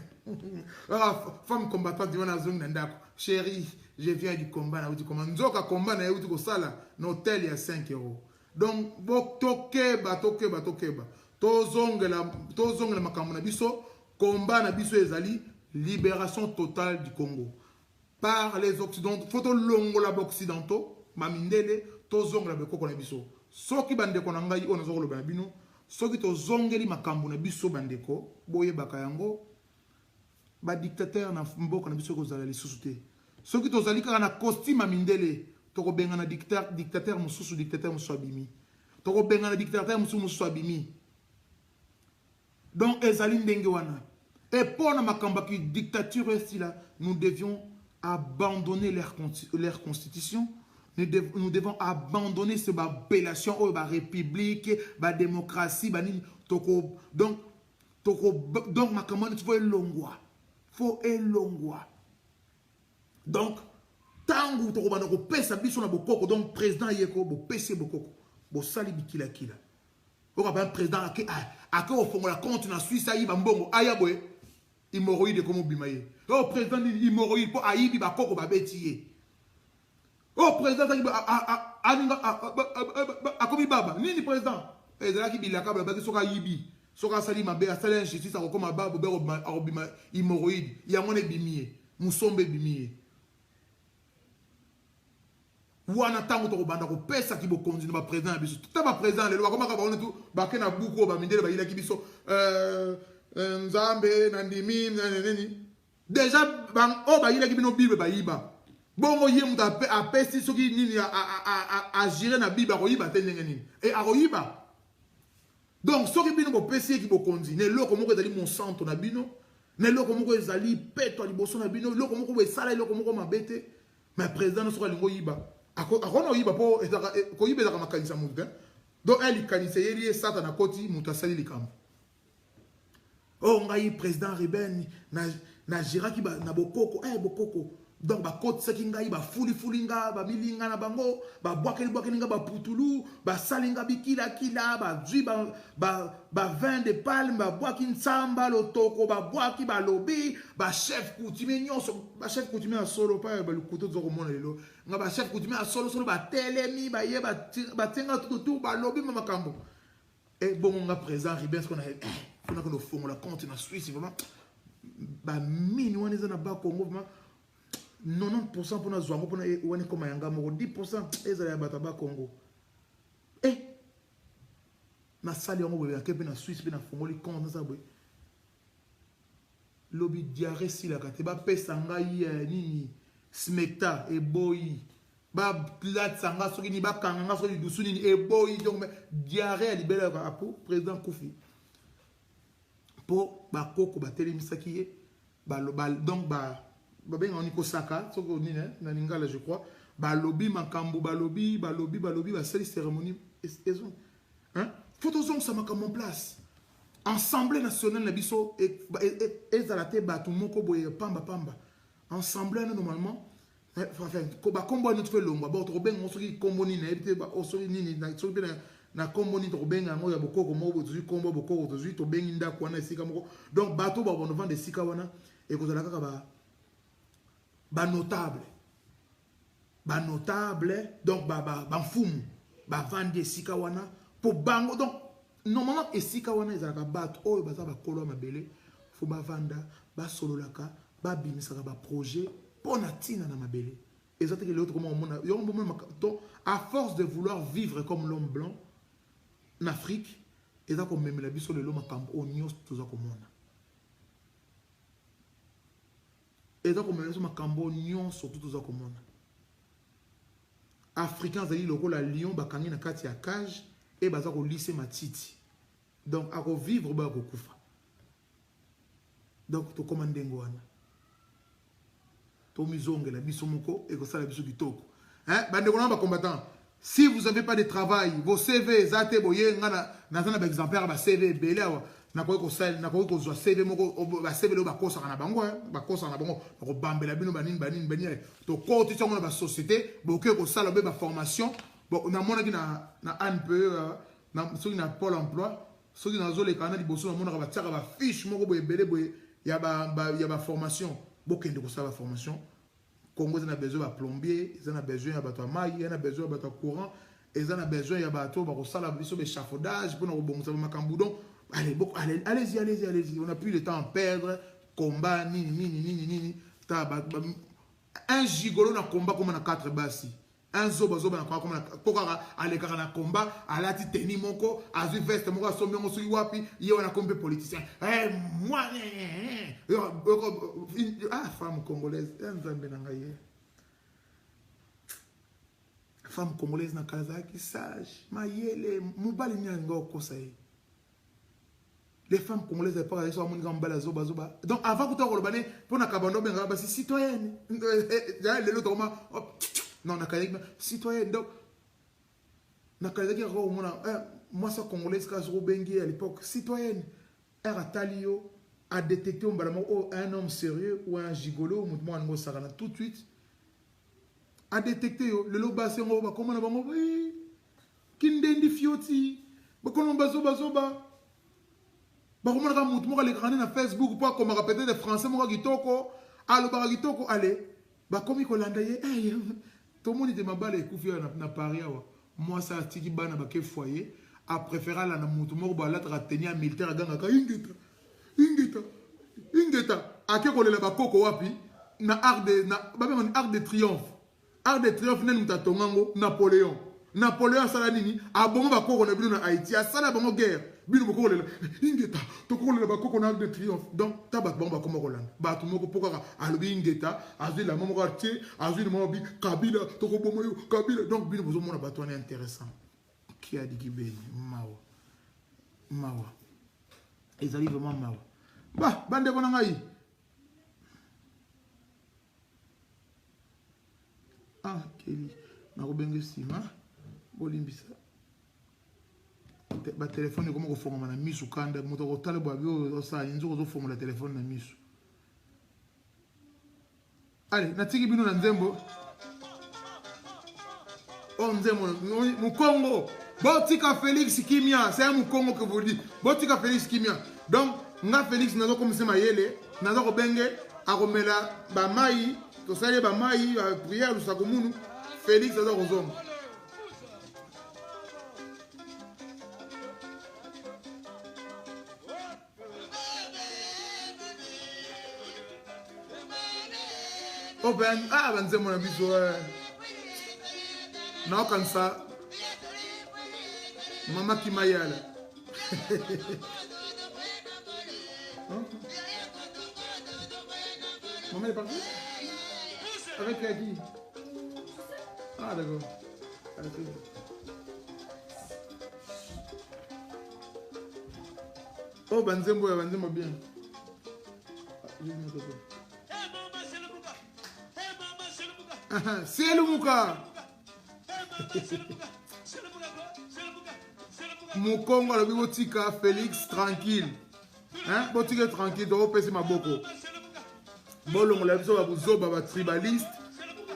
femmes combattantes wana zong nanda chérie je viens du combat na uti comment nzoka combat na uti ko sala no hôtel ya 5 €. Donc tokeba tozongela makambo na biso. Combat na biso ezali libération totale du Congo par les occidentaux. Photo longo la occidentaux mamindele tozongela bekoko na biso. Soki bandeko na ngai ona zokolo bana bino soki tozongeli makambo na biso bandeko boye bakayango ba dictateur na mboka na biso kozala lisusu te. Soki tozali kaka na costume mamindele toko benga na dictateur mususu abimi. Toko benga na dictateur mususu abimi. Donc, ezali ndenge wana. Et pour la makambaki dictature là, nous devions abandonner leur constitution. Nous devons abandonner cette appellation la république, la démocratie, donc makamani il faut elongwa. Faut elongwa. Donc tangu to bana ko pesa biso na bokoko donc président yeko bo pesa bokoko. Bo sali bikila kila. Au président a au fond la compte na Suisse ayi bambongo ayabwe hémorroïde comme bimaye. Au président hémorroïde pour ayibi ba koko ba betiye. Au président a komi baba nini président ezala ki bilaka ba ki soka yibi soka sali mabe asali injustice a koma baba be robima hémorroïde ya ngone bimiye musombe bimiye. Wana tango to banda ko pesa ki bo konzi na président na biso tout ba président le bakoma ka ba on tout ba ke na buko ba mindele ba ila ki biso nzambe na ndimi nani déjà ba o ba ila ki bino bible ba yiba bongo ye muta a pesi soki nini a gérer na bible ko yiba te nini et a ko yiba donc soki bino bo pesi ki bo konzi ne loko moko ezali mon centre na bino ne loko moko ezali peto liboso na bino loko moko bo esala loko moko mabete mais président no soka lingo yiba akono yiba po ko yiba za makanisa mutu donc elle kanisa yeli satana koti mutu asali likambo oh ngai président Ruben na jiraki ba na bokoko bokoko donc ba koti saki ngai ba fuli nga ba milinga na bango ba bwakeli nga ba putulu ba salinga bikila ba zui ba vin de palme ba bwaki nsamba lotoko ba bwaki ba lobi ba chef coutumier nyonso ba chef coutumier solo pa ba lukuto zoko mona lelo nga ba chef coutumier solo ba telemi ba ye ba tenga tout ba lobi makambo et bon nga président Ruben ce qu'on a fona ko no fongo la compte na Suisse vraiment ba mini wana za na ba Congo vraiment 90% pour na zwango pour na wana ko mayanga moko 10% ezala ya bataba Congo na sali yango bobe akepe na Suisse pe na fongoli compte na sabwe lobi diarrhée si la kate ba pesa ngai nini smecta e boy ba plat sanga soki ni ba kanga soki dusu nini e boy donc diarrhée libéra ko président Koufi pour bakoko batelemisaki ye donc babenga oni kosaka soko nini na lingala je crois balobi makambo balobi basali cérémonie ezong hein photos ont ça makambo en place Assemblée nationale na biso ezala te bato moko boye pamba Assemblée normalement enfin ba kombo notre fait longwa ba to benga soki kombo nini na ebite ba soki nini na soki na kombo nini to benga ngo ya bokoko moko to kombo bokoko to to bengi ndako wana esika moko donc bato ba bon vendre esika wana et kozala kaka ba notable donc ba mfumu ba vendre esika wana pour bango donc normalement esika wana ezalaka bato oyo baza bakolo mabele faut ba vanda ba sololaka ba bimisaka ba projet pona tina na mabele exactement l'autre comment on à force de vouloir vivre comme l'homme blanc en Afrique et ça comme même la biso le loma camp onios tout ça comme on et ça comme le camp onios surtout tout ça comme on africains zali loko la lion bakangi na kati ya cage et baza ko lycée matiti donc à revivre ba ko kufa donc to commander ngwana la bisomoko et ça la biso kitoko hein bande ko na combattant si vous n'avez pas de travail vos CV zate boye ngana na zana ba exemplaire ba CV belé na ko sel na ko zo CV moko ba CV lo ba kosa na bango ba kosa na bango ko bambela bino banini to ko ti na ba société boke ko sala ba formation bon na mona ki na ANPE na soki na Pôle emploi soki na zo le kana liboso na mona ba tsaka ba fiche moko boye belé boye ya ba formation bokende ko sala formation Congo a besoin de plombier, ils ont besoin de bateau maille, ils ont besoin de bateau courant, ils ont besoin de bateau pour sala de échafaudage pour nous rebondir le macamboudon. Allez-y, on n'a plus le temps à perdre. Combat nini. Un gigolo na combat comme on a 4 bassi. Un zoba na comme on a kokara aller na combat, à la titani moko, à zu veste moko sombe ngo sui wapi, y on a combat politicien. Moi femme congolaise, nzambe na ngaye. Femme congolaise na Kazaki sage, mayele mubali nyango kosaye. Les femmes congolaises n'ont pas réussi à monter en bas zoba. Donc avant que tu aies le pour na kabando benga c'est citoyenne. Non, na citoyenne donc na moi ça congolaise quand je bengi à l'époque citoyenne. Era talio a détecté un homme sérieux ou un gigolo mouvement ngo sarana tout de suite. A détecté le loba c'est ngo comment na bango oui. Kindendi fioti. Ba kolomba zoba. Bakomona ka mutu moka lekana na Facebook pour comme répéter des français moka kitoko alo ba kitoko allez ba komi ko landa ye tout le monde de mabale ekufi na Paris awa moi ça tiki bana ba ke foyer a préférer la na mutu moko ba la tenir militaire ganga ka ingeta ake ko lela ba koko wapi na arc de triomphe nenu mtatongango Napoléon sala nini a bongo ba koko na bino na Haïti a sala bongo guerre bino boko lela ingeta to ko lela ba koko na arc de triomphe donc tabat bongo ba komo kolanda ba to moko poka alobi ingeta azui la momo quartier azui le mobi kabila to ko bomo kabila donc bino bozo mona ba to intéressant qui a dit kibeni mawa ezali vraiment mawa ba bande bona ngai keli na ko benga sima bolimbisa ba téléphone comme ko fonga na misu kanda moto ko tala bo bio sa inzo ko fonga la téléphone na misu allez na tiki bino na nzembo nzembo mu Congo botika Félix Kimia c'est un Congo que vous dites botika Félix Kimia donc nga Félix nazo comme c'est mayele nazo ko benge akomela ba mai to sale ba mai prière lu sakomunu Félix nazo ko zomba ben banze mona biso na kansa mama Kimayala maman est partie avec qui d'accord allez. Oh, banzembo bien. C'est le Mouka. Moukongo le bibotika Félix tranquille. Hein? Botika tranquille, do pesi maboko. Bolongo la biso babuzo ba tribaliste.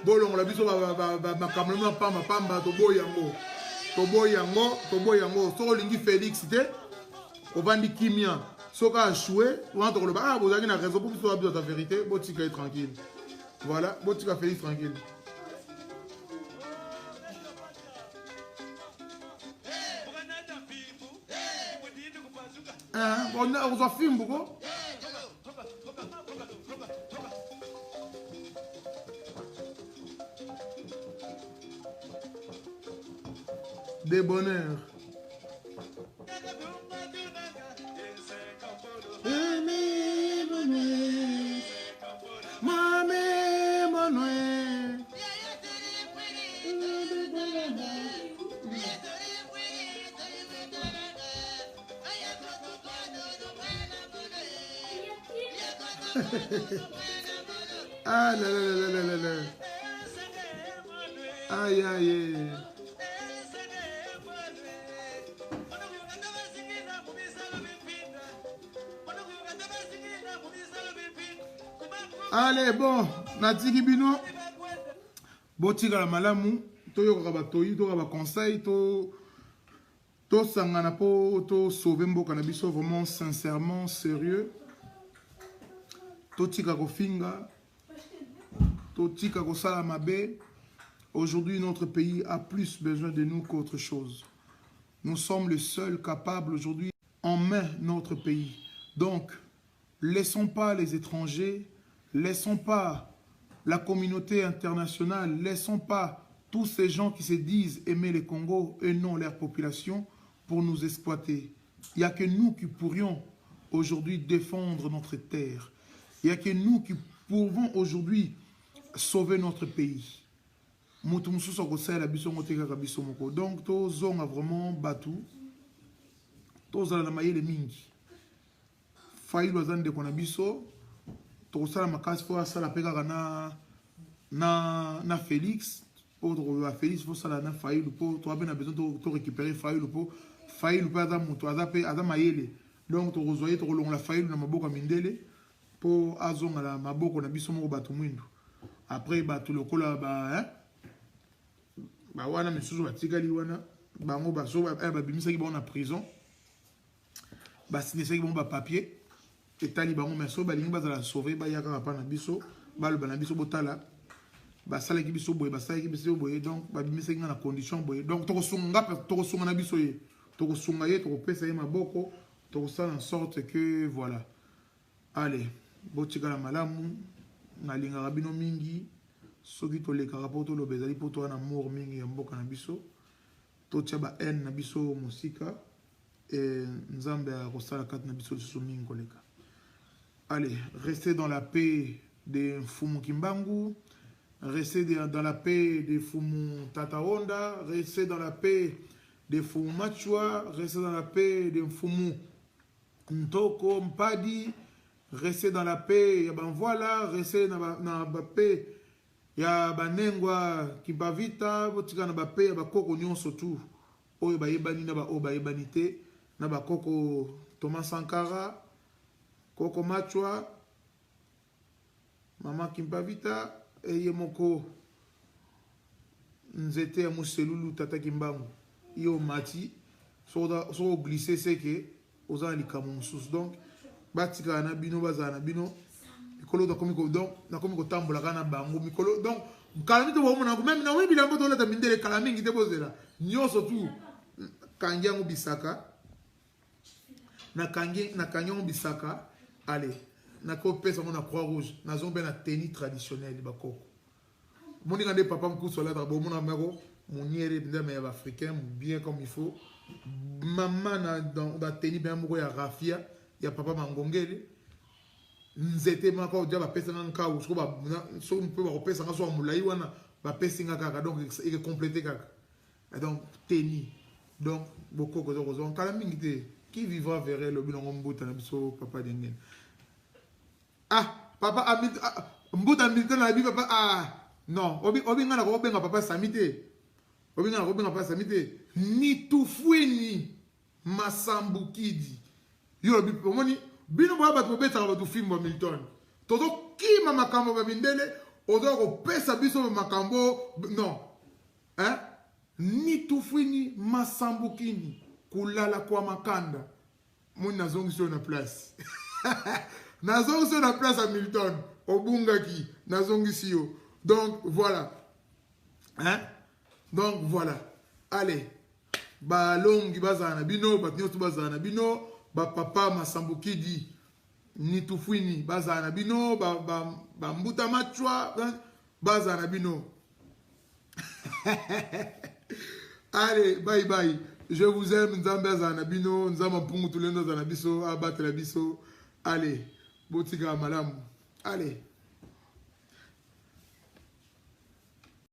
Bolongo la biso ba makamlema pamba to boyango. To boyango. So lingi Félix te. Ovandi kimia. Soka a choué, ou entre le bar, vous avez une raison pour que ce soit la vérité, Botika est tranquille. Voilà, Botika Félix tranquille. On a film beaucoup. Des bonheurs. Ah là là là là là là. Aïe aïe. Allez bon, natiki bino. Botika la malamu, to yoka ba toyi, to ba conseil, to sangana po, to sauver mboka na biso vraiment sincèrement sérieux. Totika kofinga, totika kosala mabe. Aujourd'hui, notre pays a plus besoin de nous qu'autre chose. Nous sommes les seuls capables aujourd'hui en main notre pays. Donc, laissons pas les étrangers, laissons pas la communauté internationale, laissons pas tous ces gens qui se disent aimer le Congo et non leur population pour nous exploiter. Il n'y a que nous qui pourrions aujourd'hui défendre notre terre. Il n'y a que nous qui pouvons aujourd'hui sauver notre pays. Donc, tous ont vraiment battu. Tous ont maillé les mingi. Faïl was de konabiso. Tous ont makas pour ça la pega na Félix. Pour Félix pour ça la Faïl pour toi ben besoin de récupérer Faïl pour adam muto adam maillé. Donc tu rezoyer tu relong la Faïl na maboka mindele. Pour azonga la maboko na biso moko batu mwindu. Après batu lokola ba bah wana misusu batikali wana bango baso babimisa ki ba na prison ba sinisa ki ba papier etali bango meso balingi bazala sauver ba yaka pa na biso ba loba na biso botala ba sala ki biso boye ba sala ki biso boye donc babimisa ki na condition boye donc to sunga na biso ye to sunga ye to pesa ye maboko to sala en sorte que voilà allez botika la malamu na linga rabino mingi soki tolekaka po toloba ezali po toa na amour mingi ya mboka na biso totia ba haine na biso mosika nzambe akosala kati na biso lisusu mingi koleka. Allez, restez dans la paix de Mfumu Kimbangu, restez dans la paix de Mfumu Tata Honda, restez dans la paix de Mfumu Machua, restez dans la paix de Mfumu Ntoko Mpadi, restez dans la paix ya banvoila, restez dans la paix ya banengwa Kimbavita, botika na bape ya bakoko nyonso tu oyo bayebani na ba o bayebani te na bakoko Thomas Sankara, Koko Machwa, Mama Kimbavita eye moko nzete ya muselulu Tata Kimbangu yo mati so glisser seke oza likamu mususu donc batika na bino bazana bino mikolo da komiko donc na komiko tambola kana bango mikolo donc kalami to bomona même na webi lambo to la tamindele kalami ngite bozela nyoso tu kangiango bisaka na kangiango bisaka allez na ko pesa mona croix rouge na zombe na tenue traditionnelle bakoko moni ngande papa mkuso la bomona mero moniere ndeme ya africain bien comme il faut maman na dans la tenue bien moko ya rafia ya papa mangongele nzete maka odia ba pesa nka usko ba so mpe ba pesa nga so mulai wana ba pesa nga kaka donc il compléter kaka donc tenue donc beaucoup ko zo kala mingi te Qui vivra verrait le bilan Mbuta Nabiso, papa d'Ingen. Ah, papa, Mbuta Milton Nabi, papa, ah, non, Obingana Robin, papa Samite. Obingana Robin, papa Samite. Ni Tufwini, Masambukidi. Yo, Bimoni, Bino Baba, tu bête à film Milton. Todo, qui m'a makambo Babindele, Odo, Pesa Biso Makambo, non. Hein? Ni Tufwini, Masambukini. Kulala kwa makanda. Moi nazongi sur na place. Nazongi sur na place à Milton. Obungaki. Nazongi sio. Donc voilà. Hein? Donc voilà. Allez. Ba longi bazana bino. Ba nyoto bazana bino. Ba papa Masambukidi. Ni tufwini bazana bino. Ba mbuta machwa. Bazana bino. Allez. Bye bye. Je vous aime, Nzambe Zanabino, Nzama Pungu Tulendo Zanabiso, Abat Labiso. Allez, Botiga Malam. Allez.